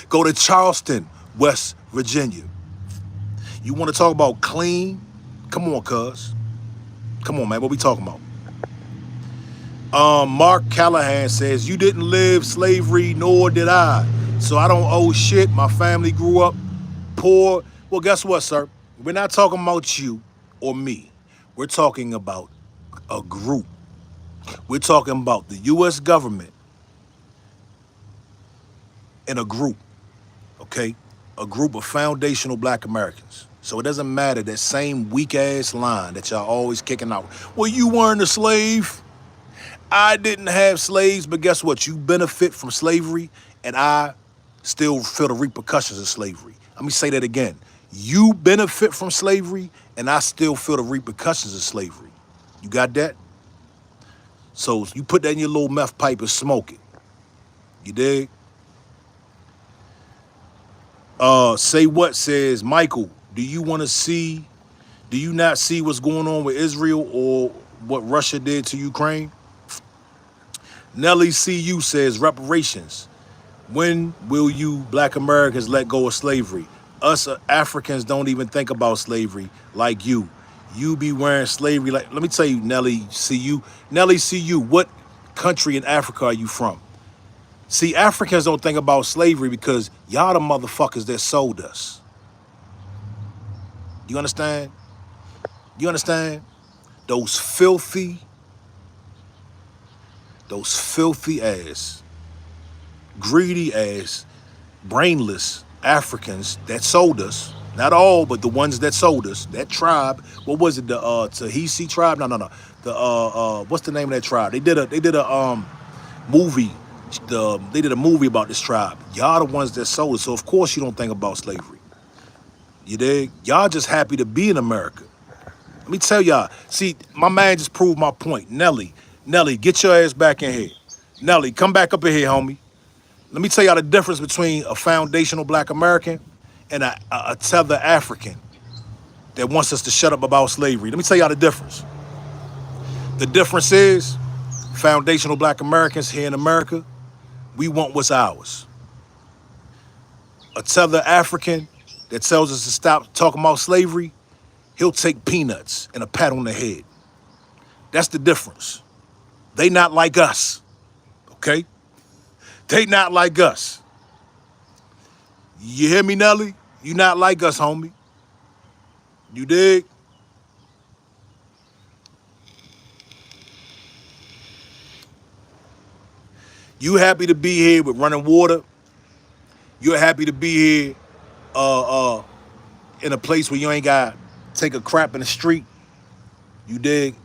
Go to Charleston, West Virginia. You want to talk about clean? Come on, cuz. Come on, man. What we talking about? Mark Callahan says, you didn't live slavery, nor did I. So I don't owe shit. My family grew up poor. Well, guess what, sir? We're not talking about you or me. We're talking about a group. We're talking about the U.S. government and a group, okay? A group of foundational black Americans. So it doesn't matter that same weak-ass line that y'all always kicking out. Well, you weren't a slave. I didn't have slaves, but guess what? You benefit from slavery, and I still feel the repercussions of slavery. Let me say that again. You benefit from slavery, and I still feel the repercussions of slavery. You got that? So you put that in your little meth pipe and smoke it. You dig? Say what says, Michael, Do you want to see, do you not see what's going on with Israel or what Russia did to Ukraine? Nelly CU says reparations. When will you black Americans let go of slavery? Us Africans don't even think about slavery like you. You be wearing slavery like, let me tell you, Nelly CU. Nelly CU, what country in Africa are you from? See, Africans don't think about slavery because y'all the motherfuckers that sold us. You understand? You understand? Those filthy ass, greedy ass, brainless Africans that sold us. Not all, but the ones that sold us. That tribe. What was it? The Tahiti tribe? No. The what's the name of that tribe? They did a movie. They did a movie about this tribe. Y'all the ones that sold us. So of course you don't think about slavery. You dig? Y'all just happy to be in America. Let me tell y'all. See, my man just proved my point. Nelly, get your ass back in here. Nelly, come back up in here, homie. Let me tell y'all the difference between a foundational black American and a tether African that wants us to shut up about slavery. Let me tell y'all the difference. The difference is foundational black Americans here in America, we want what's ours. A tether African that tells us to stop talking about slavery, he'll take peanuts and a pat on the head. That's the difference. They not like us, okay? They not like us. You hear me, Nelly? You not like us, homie. You dig? You happy to be here with running water. You're happy to be here in a place where you ain't got to take a crap in the street. You dig?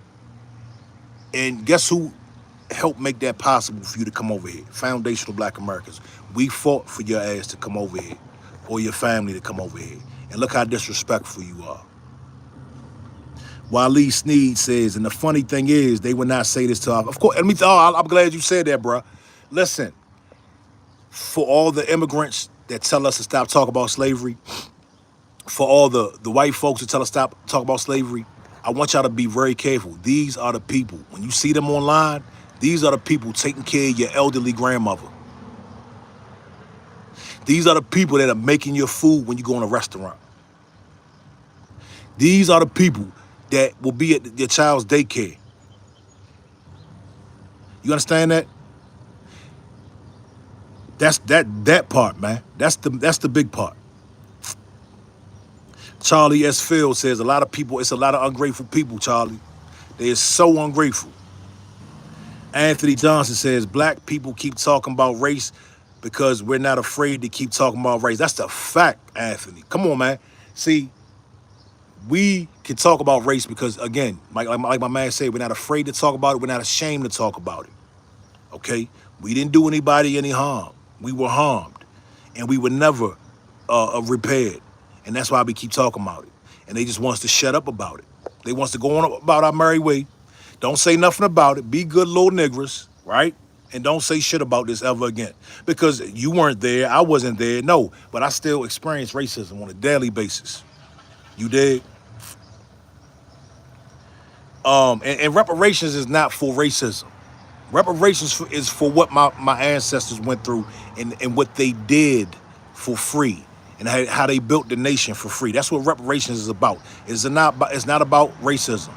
And guess who helped make that possible for you to come over here? Foundational black Americans. We fought for your ass to come over here or your family to come over here. And look how disrespectful you are. Waleed Sneed says, and the funny thing is, they would not say this to us. Of course, I'm glad you said that, bro. Listen, for all the immigrants that tell us to stop talking about slavery, for all the white folks that tell us to stop talking about slavery, I want y'all to be very careful. These are the people, when you see them online, these are the people taking care of your elderly grandmother. These are the people that are making your food when you go in a restaurant. These are the people that will be at your child's daycare. You understand that? That's that part, man. That's the big part. Charlie S. Field says a lot of people, it's a lot of ungrateful people, Charlie. They are so ungrateful. Anthony Johnson says black people keep talking about race because we're not afraid to keep talking about race. That's the fact, Anthony. Come on, man. See, we can talk about race because, again, like my man said, we're not afraid to talk about it. We're not ashamed to talk about it. Okay? We didn't do anybody any harm. We were harmed. And we were never repaired. And that's why we keep talking about it. And they just want us to shut up about it. They want us to go on about our merry way. Don't say nothing about it. Be good little niggers, right? And don't say shit about this ever again. Because you weren't there. I wasn't there. No. But I still experience racism on a daily basis. You dig? And reparations is not for racism. Reparations is for what my ancestors went through and what they did for free. And how they built the nation for free. That's what reparations is about. It's not about racism.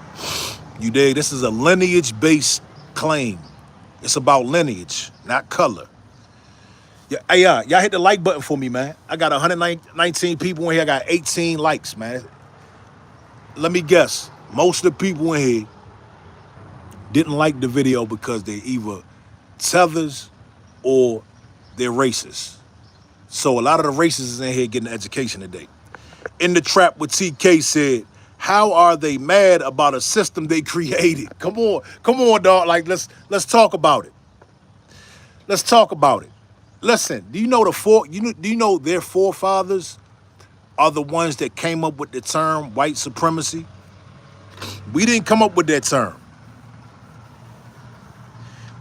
You dig? This is a lineage-based claim. It's about lineage, not color. Yeah, hey, y'all hit the like button for me, man. I got 119 people in here. I got 18 likes, man. Let me guess. Most of the people in here didn't like the video because they're either tethers or they're racist. So a lot of the racists in here getting an education today. In the Trap with TK said, how are they mad about a system they created? Come on, dog. Like, let's talk about it. Let's talk about it. Listen, do you know their forefathers are the ones that came up with the term white supremacy? We didn't come up with that term.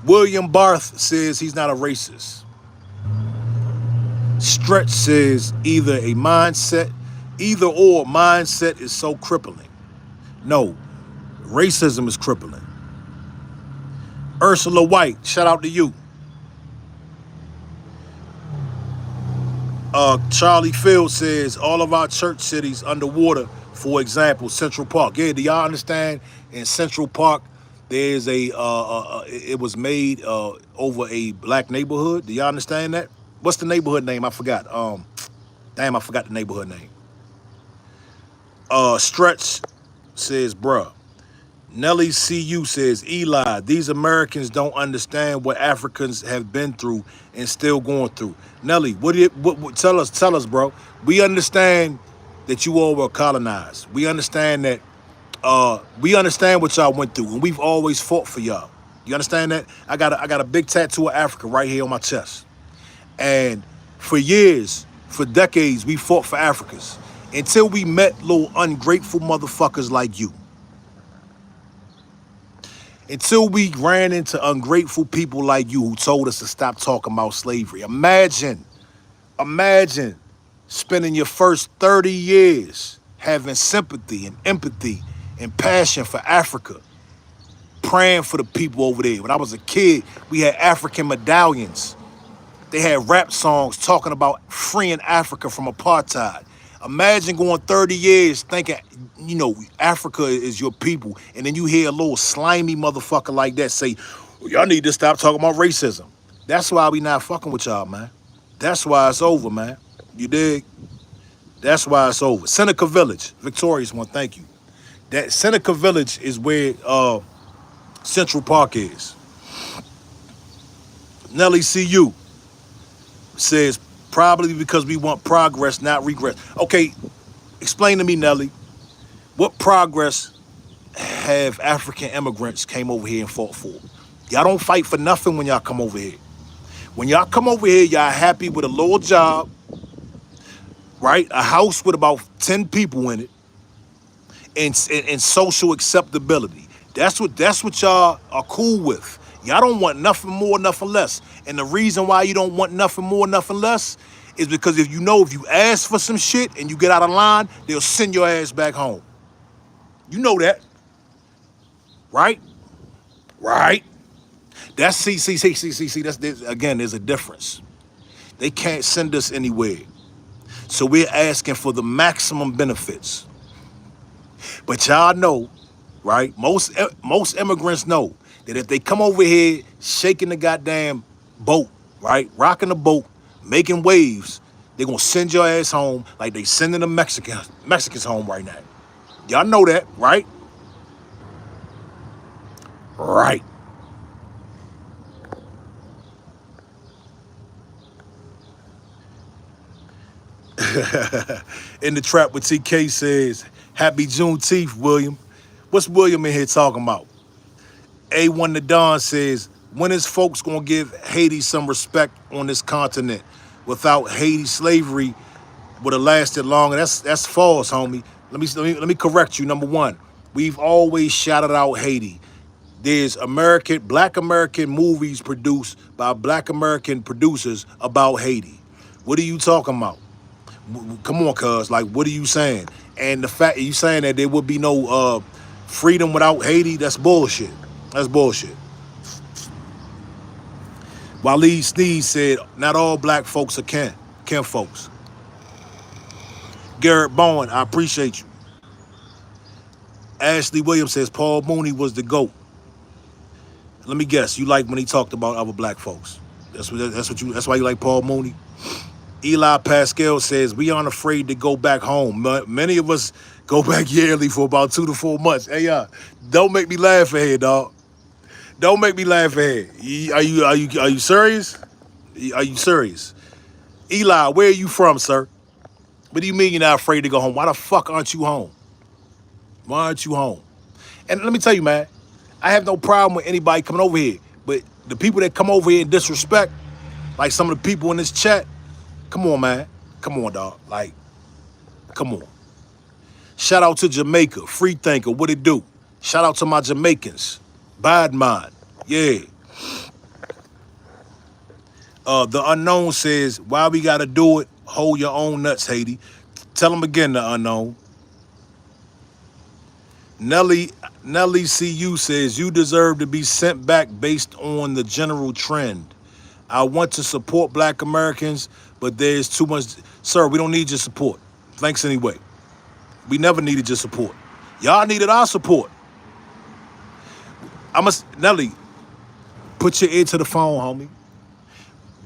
William Barth says he's not a racist. Stretch says either a mindset Either or mindset is so crippling. No, racism is crippling. Ursula White, shout out to you. Charlie Field says all of our church cities underwater. For example, Central Park. Yeah, do y'all understand? In Central Park, there's it was made over a black neighborhood. Do y'all understand that? What's the neighborhood name? I forgot. Damn, I forgot the neighborhood name. Stretch says, bruh. Nelly CU says, Eli, these Americans don't understand what Africans have been through and still going through. Nelly, tell us, bro. We understand that you all were colonized. We understand that we understand what y'all went through, and we've always fought for y'all. You understand that? I got a big tattoo of Africa right here on my chest. And for years, for decades, we fought for Africans until we met little ungrateful motherfuckers like you. Until we ran into ungrateful people like you who told us to stop talking about slavery. Imagine spending your first 30 years having sympathy and empathy and passion for Africa, praying for the people over there. When I was a kid, we had African medallions. They had rap songs talking about freeing Africa from apartheid. Imagine going 30 years thinking, Africa is your people, and then you hear a little slimy motherfucker like that say, y'all need to stop talking about racism. That's why we not fucking with y'all, man. That's why it's over, man. You dig? That's why it's over. Seneca Village, victorious one, thank you. That Seneca Village is where Central Park is. Nelly CU says, probably because we want progress, not regress. Okay, explain to me, Nelly, what progress have African immigrants came over here and fought for? Y'all don't fight for nothing when y'all come over here. When y'all come over here, y'all happy with a little job, right? A house with about 10 people in it, and social acceptability. That's what y'all are cool with. Y'all don't want nothing more, nothing less. And the reason why you don't want nothing more, nothing less is because if you ask for some shit and you get out of line, they'll send your ass back home. You know that. Right? Right. That's see, again, there's a difference. They can't send us anywhere. So we're asking for the maximum benefits. But y'all know, right? Most immigrants know that if they come over here shaking the goddamn boat, right? Rocking the boat, making waves, they're gonna send your ass home like they sending the Mexicans home right now. Y'all know that, right? Right. In the trap with TK says, happy Juneteenth, William. What's William in here talking about? A1 the Don says, when is folks gonna give Haiti some respect on this continent? Without Haiti, slavery would have lasted longer. That's false, homie. Let me correct you. Number one, we've always shouted out Haiti. There's black American movies produced by black American producers about Haiti. What are you talking about? Come on, cuz, like, what are you saying? And the fact you saying that there would be no freedom without Haiti, that's bullshit. That's bullshit. Waleed Sneeze said, not all black folks are kin folks. Garrett Bowen, I appreciate you. Ashley Williams says, Paul Mooney was the GOAT. Let me guess, you like when he talked about other black folks. That's why you like Paul Mooney? Eli Pascal says, we aren't afraid to go back home. Many of us go back yearly for about 2 to 4 months. Hey, don't make me laugh ahead, dog. Don't make me laugh ahead. Are you serious? Are you serious? Eli, where are you from, sir? What do you mean you're not afraid to go home? Why the fuck aren't you home? Why aren't you home? And let me tell you, man, I have no problem with anybody coming over here. But the people that come over here and disrespect, like some of the people in this chat, come on, man. Come on, dog. Like, come on. Shout out to Jamaica, Free Thinker, what it do? Shout out to my Jamaicans. Bad mind. Yeah. The Unknown says, why we gotta do it? Hold your own nuts, Haiti. Tell them again, the unknown. Nelly Nelly CU says you deserve to be sent back based on the general trend. I want to support black Americans, but there's too much. Sir, we don't need your support. Thanks anyway. We never needed your support. Y'all needed our support. Nelly, put your ear to the phone, homie.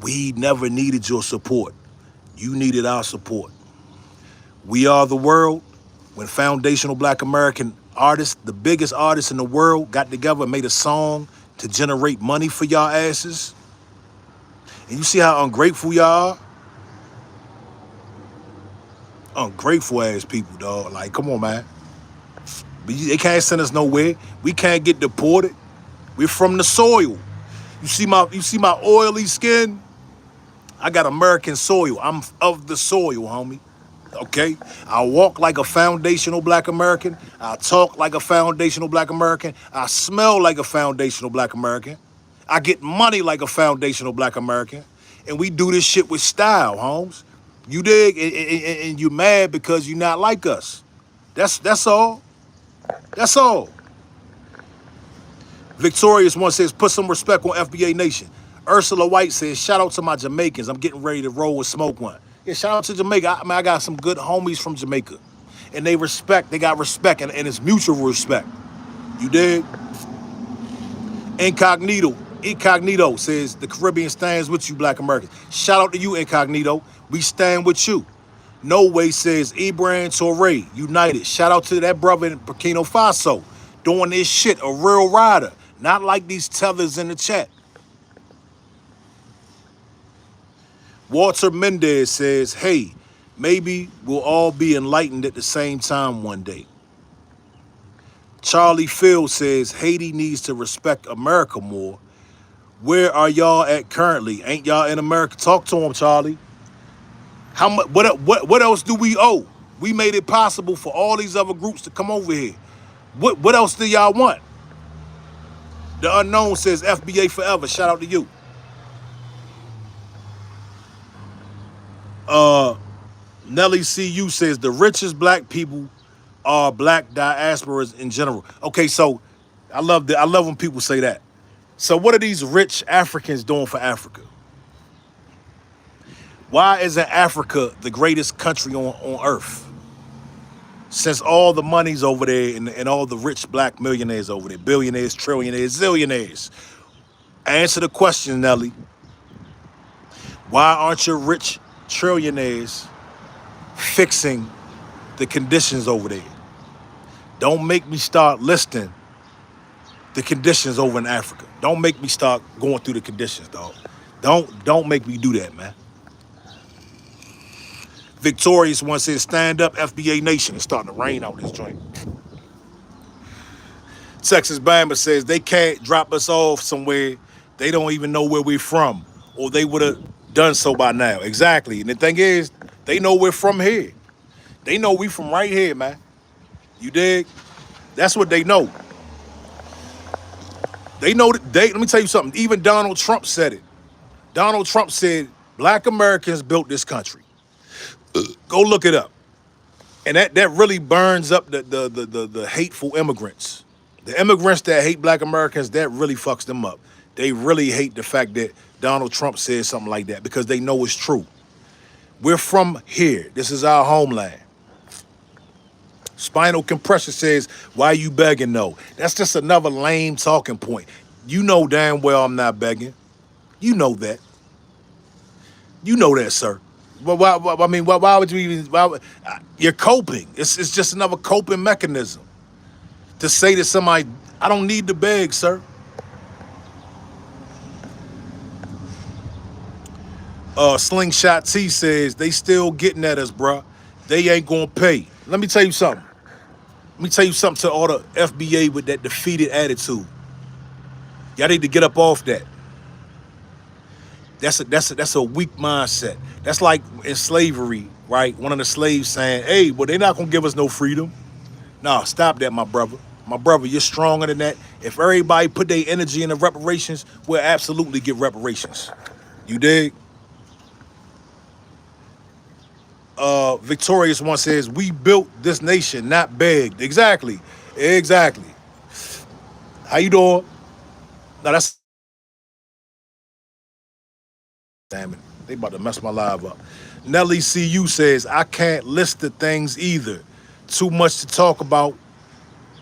We never needed your support. You needed our support. We Are the World, when foundational black American artists, the biggest artists in the world, got together and made a song to generate money for y'all asses. And you see how ungrateful y'all are? Ungrateful ass people, dog. Like, come on, man. They can't send us nowhere. We can't get deported. We're from the soil. You see my oily skin? I got American soil. I'm of the soil, homie. Okay? I walk like a foundational black American. I talk like a foundational black American. I smell like a foundational black American. I get money like a foundational black American. And we do this shit with style, Holmes. You dig? And you mad because you're not like us. That's all. That's all. Victorious one says, put some respect on FBA Nation. Ursula White says, shout out to my Jamaicans. I'm getting ready to roll with smoke one. Yeah, shout out to Jamaica. I got some good homies from Jamaica. And they got respect, and it's mutual respect. You dig? Incognito says, the Caribbean stands with you, black Americans. Shout out to you, Incognito. We stand with you. No Way says, Ibrahim Torre, United. Shout out to that brother in Burkina Faso. Doing this shit, a real rider. Not like these tethers in the chat. Walter Mendez says, hey, maybe we'll all be enlightened at the same time one day. Charlie Field says, Haiti needs to respect America more. Where are y'all at currently? Ain't y'all in America? Talk to him, Charlie. How much? What else do we owe? We made it possible for all these other groups to come over here. What else do y'all want? The Unknown says FBA forever. Shout out to you. Nelly CU says the richest black people are black diasporas in general. Okay, so I love when people say that. So what are these rich Africans doing for Africa? Why isn't Africa the greatest country on earth? Since all the money's over there and all the rich black millionaires over there, billionaires, trillionaires, zillionaires. Answer the question, Nelly. Why aren't your rich trillionaires fixing the conditions over there? Don't make me start listing the conditions over in Africa. Don't make me start going through the conditions, dog. Don't make me do that, man. Victorious one says, stand up, FBA Nation. It's starting to rain out this joint. Texas Bama says, they can't drop us off somewhere they don't even know where we're from, or they would have done so by now. Exactly. And the thing is, they know we're from here. They know we from right here, man. You dig? That's what they know. They know that let me tell you something. Even Donald Trump said it. Donald Trump said, black Americans built this country. Go look it up. And that really burns up the hateful immigrants. The immigrants that hate black Americans, that really fucks them up. They really hate the fact that Donald Trump said something like that because they know it's true. We're from here. This is our homeland. Spinal Compression says, why you begging though? That's just another lame talking point. You know damn well I'm not begging. You know that. You know that, sir. Well, why would you even, you're coping. It's just another coping mechanism. To say to somebody, I don't need to beg, sir. Slingshot T says, they still getting at us, bruh. They ain't gonna pay. Let me tell you something. Let me tell you something to all the FBA with that defeated attitude. Y'all need to get up off that. That's a weak mindset. That's like in slavery, right? One of the slaves saying, hey, well, they're not gonna give us no freedom. Nah, stop that, my brother. My brother, you're stronger than that. If everybody put their energy into reparations, we'll absolutely get reparations. You dig? Victorious one says, we built this nation, not begged. Exactly. Exactly. How you doing? Now that's damn it. They about to mess my live up. Nelly CU says, I can't list the things either. Too much to talk about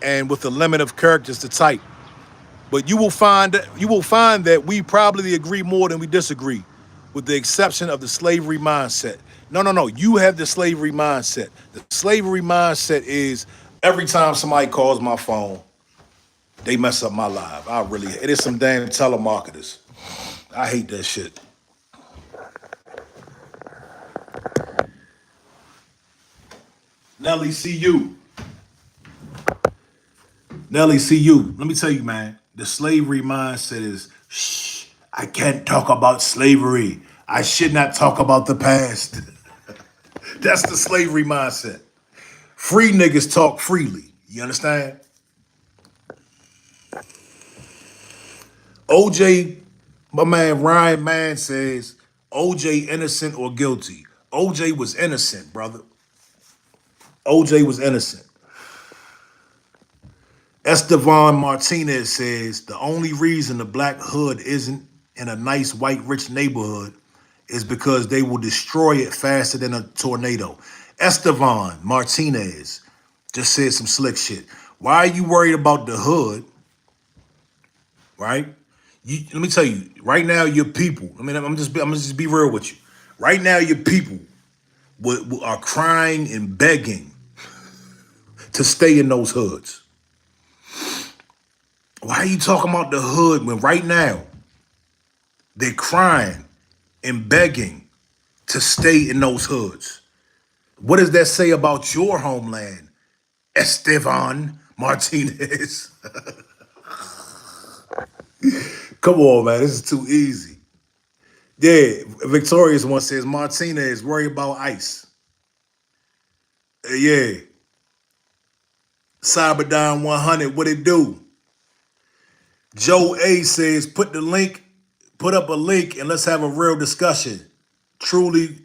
and with a limit of characters to type. But you will find that we probably agree more than we disagree, with the exception of the slavery mindset. No, no, no. You have the slavery mindset. The slavery mindset is every time somebody calls my phone, they mess up my life. It is some damn telemarketers. I hate that shit. Nelly, see you. Nelly, see you. Let me tell you, man. The slavery mindset is, shh, I can't talk about slavery. I should not talk about the past. That's the slavery mindset. Free niggas talk freely. You understand? OJ, my man Ryan Mann says, OJ innocent or guilty? OJ was innocent, brother. OJ was innocent. Estevan Martinez says the only reason the black hood isn't in a nice white rich neighborhood is because they will destroy it faster than a tornado. Estevan Martinez just said some slick shit. Why are you worried about the hood, right? Let me tell you, right now your people. I mean, I'm just be real with you. Right now your people are crying and begging to stay in those hoods. Why are you talking about the hood when right now they're crying and begging to stay in those hoods? What does that say about your homeland, Estevan Martinez? Come on, man. This is too easy. Yeah, Victorious one says Martinez worry about ICE. Yeah, Cyberdyne 100. What it do? Joe A says put up a link, and let's have a real discussion. Truly,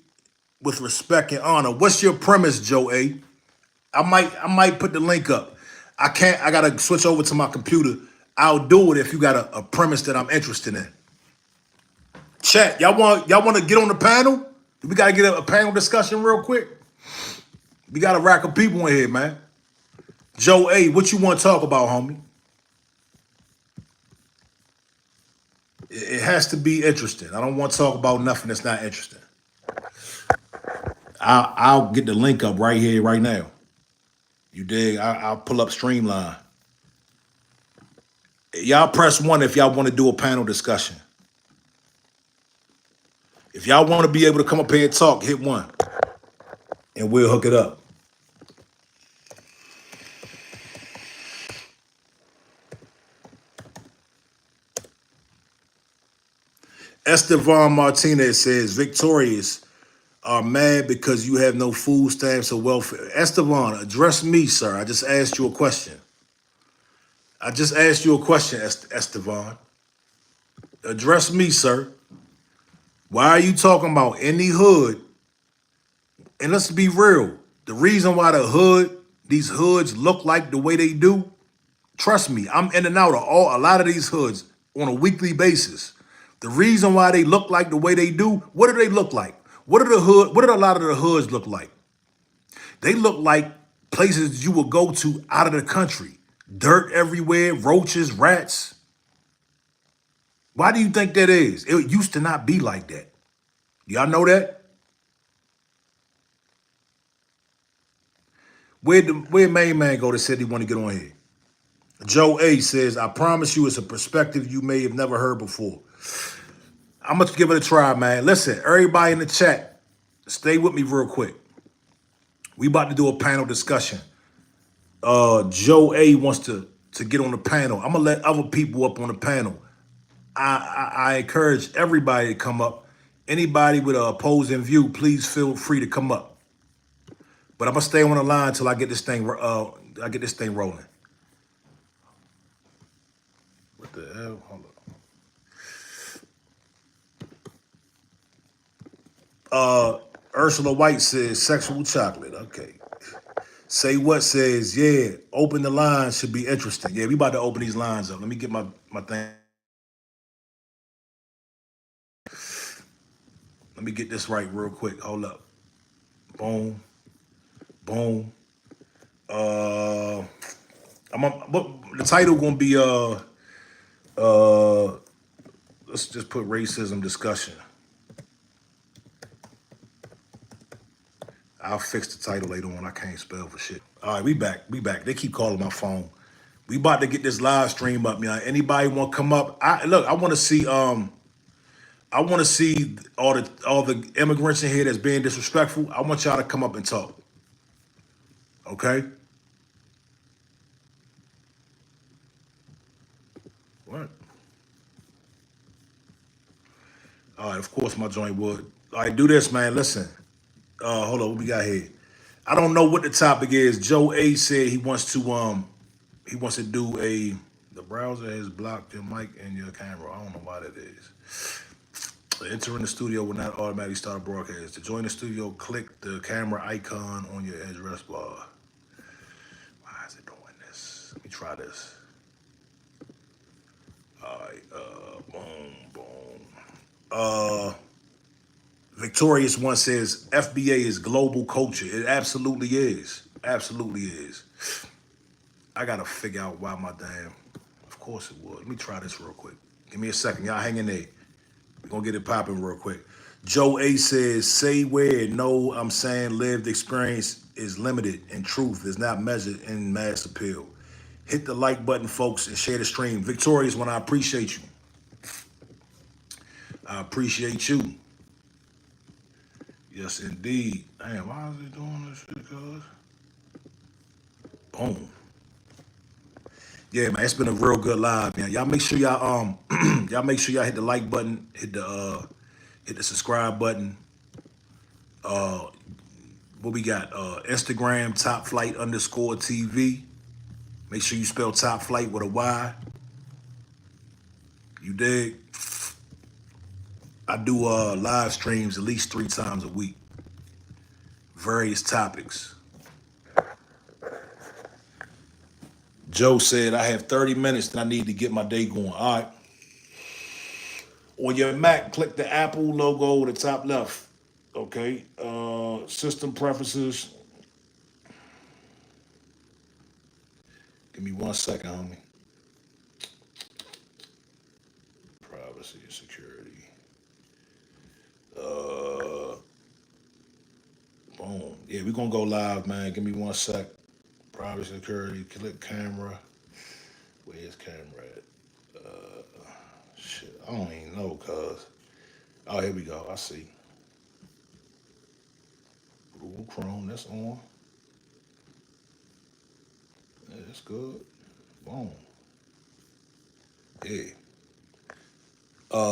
with respect and honor. What's your premise, Joe A? I might put the link up. I can't. I gotta switch over to my computer. I'll do it if you got a premise that I'm interested in. Chat. Y'all want to get on the panel? We gotta get a panel discussion real quick. We got a rack of people in here, man. Joe A, what you want to talk about, homie? It has to be interesting. I don't want to talk about nothing that's not interesting. I'll get the link up right here, right now. You dig? I'll pull up Streamline. Y'all press one if y'all want to do a panel discussion. If y'all want to be able to come up here and talk, hit one, and we'll hook it up. Estevan Martinez says, Victorious are mad because you have no food stamps or welfare. Estevan, address me, sir. I just asked you a question. Estevan. Address me, sir. Why are you talking about any hood? And let's be real. The reason why these hoods look like the way they do, trust me, I'm in and out of a lot of these hoods on a weekly basis. The reason why they look like the way they do, what do they look like? What do a lot of the hoods look like? They look like places you would go to out of the country. Dirt everywhere, roaches, rats. Why do you think that is? It used to not be like that. Y'all know that? Where main man go that said he want to get on here? Joe A says, I promise you it's a perspective you may have never heard before. I'm going to give it a try, man. Listen, everybody in the chat, stay with me real quick. We about to do a panel discussion. Joe A wants to get on the panel. I'm going to let other people up on the panel. I encourage everybody to come up. Anybody with an opposing view, please feel free to come up. But I'm going to stay on the line until I get this thing rolling. What the hell? Hold up. Ursula White says sexual chocolate. Okay. Say what says, yeah, open the lines should be interesting. Yeah, we about to open these lines up. Let me get my thing. Let me get this right real quick. Hold up. Boom. Boom. Uh but the title gonna be uh let's just put racism discussion. I'll fix the title later on. I can't spell for shit. All right, we back. We back. They keep calling my phone. We about to get this live stream up, man. Anybody want to come up? I want to see all the immigrants in here that's being disrespectful. I want y'all to come up and talk. Okay? What? All right, of course my joint would. All right, do this, man. Listen. Hold on, what we got here? I don't know what the topic is. Joe A said he wants to do a the browser has blocked your mic and your camera. I don't know why that is. Enter in the studio will not automatically start a broadcast. To join the studio, click the camera icon on your address bar. Why is it doing this? Let me try this. All right, boom, boom. Victorious one says FBA is global culture. It absolutely is. Absolutely is. I gotta figure out why my damn. Of course it would. Let me try this real quick. Give me a second. Y'all hang in there. We're gonna get it popping real quick. Joe A says, say where. No, I'm saying lived experience is limited and truth is not measured in mass appeal. Hit the like button, folks, and share the stream. Victorious one, I appreciate you. I appreciate you. Yes, indeed. Damn, why is it doing this shit, cuz? Boom. Yeah, man, it's been a real good live, man. Y'all make sure y'all y'all make sure y'all hit the like button, hit the subscribe button. What we got? Instagram Top Flight _TV. Make sure you spell Top Flight with a Y. You dig? I do live streams at least 3 times a week. Various topics. Joe said, I have 30 minutes that I need to get my day going. All right. On your Mac, click the Apple logo at the top left. Okay. System preferences. Give me 1 second, homie. Privacy and security. Boom. Yeah, we're gonna go live, man. Give me 1 sec. Privacy security. Click camera. Where's camera at? Shit, I don't even know, cuz. Oh, here we go. I see. Google Chrome, that's on. Yeah, that's good. Boom. Yeah.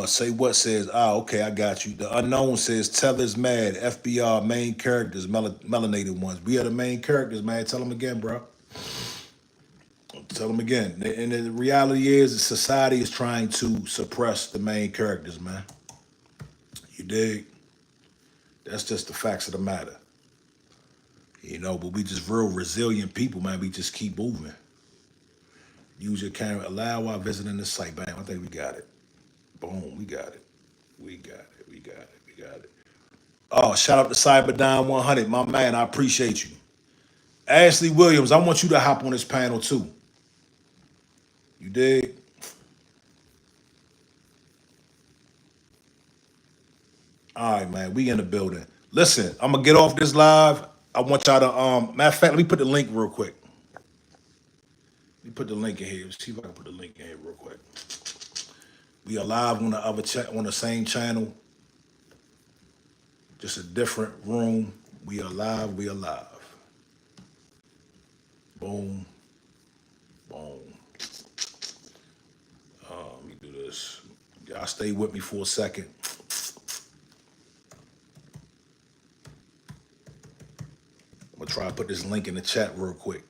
Say what says, okay, I got you. The unknown says, Teller's mad. FBR main characters, melanated ones. We are the main characters, man. Tell them again, bro. Tell them again. And the reality is, society is trying to suppress the main characters, man. You dig? That's just the facts of the matter. You know, but we just real resilient people, man. We just keep moving. Use your camera. Allow while visiting the site. Bam, I think we got it. Boom, we got it. We got it. We got it. We got it. Oh, shout out to Cyberdime 100, my man. I appreciate you. Ashley Williams, I want you to hop on this panel too. You dig? All right, man. We in the building. Listen, I'm gonna get off this live. I want y'all to matter of fact, let me put the link real quick. Let me put the link in here. Let's see if I can put the link in here real quick. We are live on the other on the same channel. Just a different room. We are live. We are live. Boom. Boom. Let me do this. Y'all stay with me for a second. I'm gonna try to put this link in the chat real quick.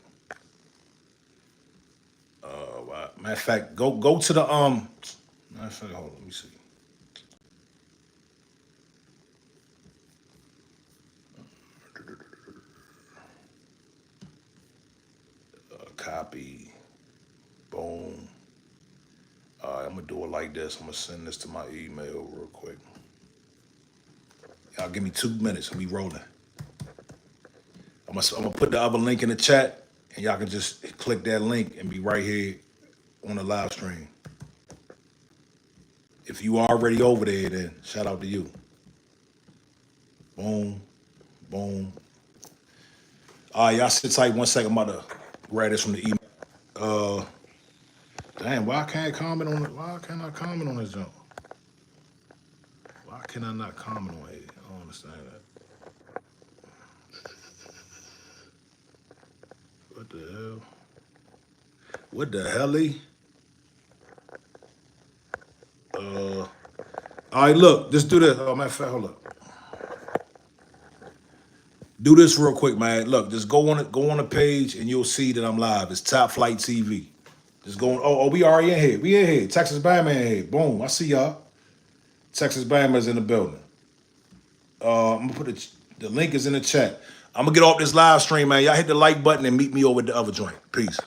Matter of fact, go to the matter of fact, hold on, let me see. Copy. Boom. All right, I'm gonna do it like this. I'm gonna send this to my email real quick. Y'all give me 2 minutes. We rolling. I'm gonna put the other link in the chat, and y'all can just click that link and be right here on the live stream. If you already over there, then shout out to you. Boom, boom. All right, y'all sit tight 1 second. I'm about to grab this from the email. Damn, why can't I comment on it? Why can't I comment on this jump? Why can I not comment on it? I don't understand that. What the hell? What the hell? All right, look, just do this. Oh, matter of fact, hold up. Do this real quick, man. Look, just go on the page and you'll see that I'm live. It's Top Flight TV. Just going. Oh, we already in here. We in here. Texas Bama in here. Boom. I see y'all. Texas Bama's in the building. I'm gonna put the link is in the chat. I'm gonna get off this live stream, man. Y'all hit the like button and meet me over at the other joint. Peace.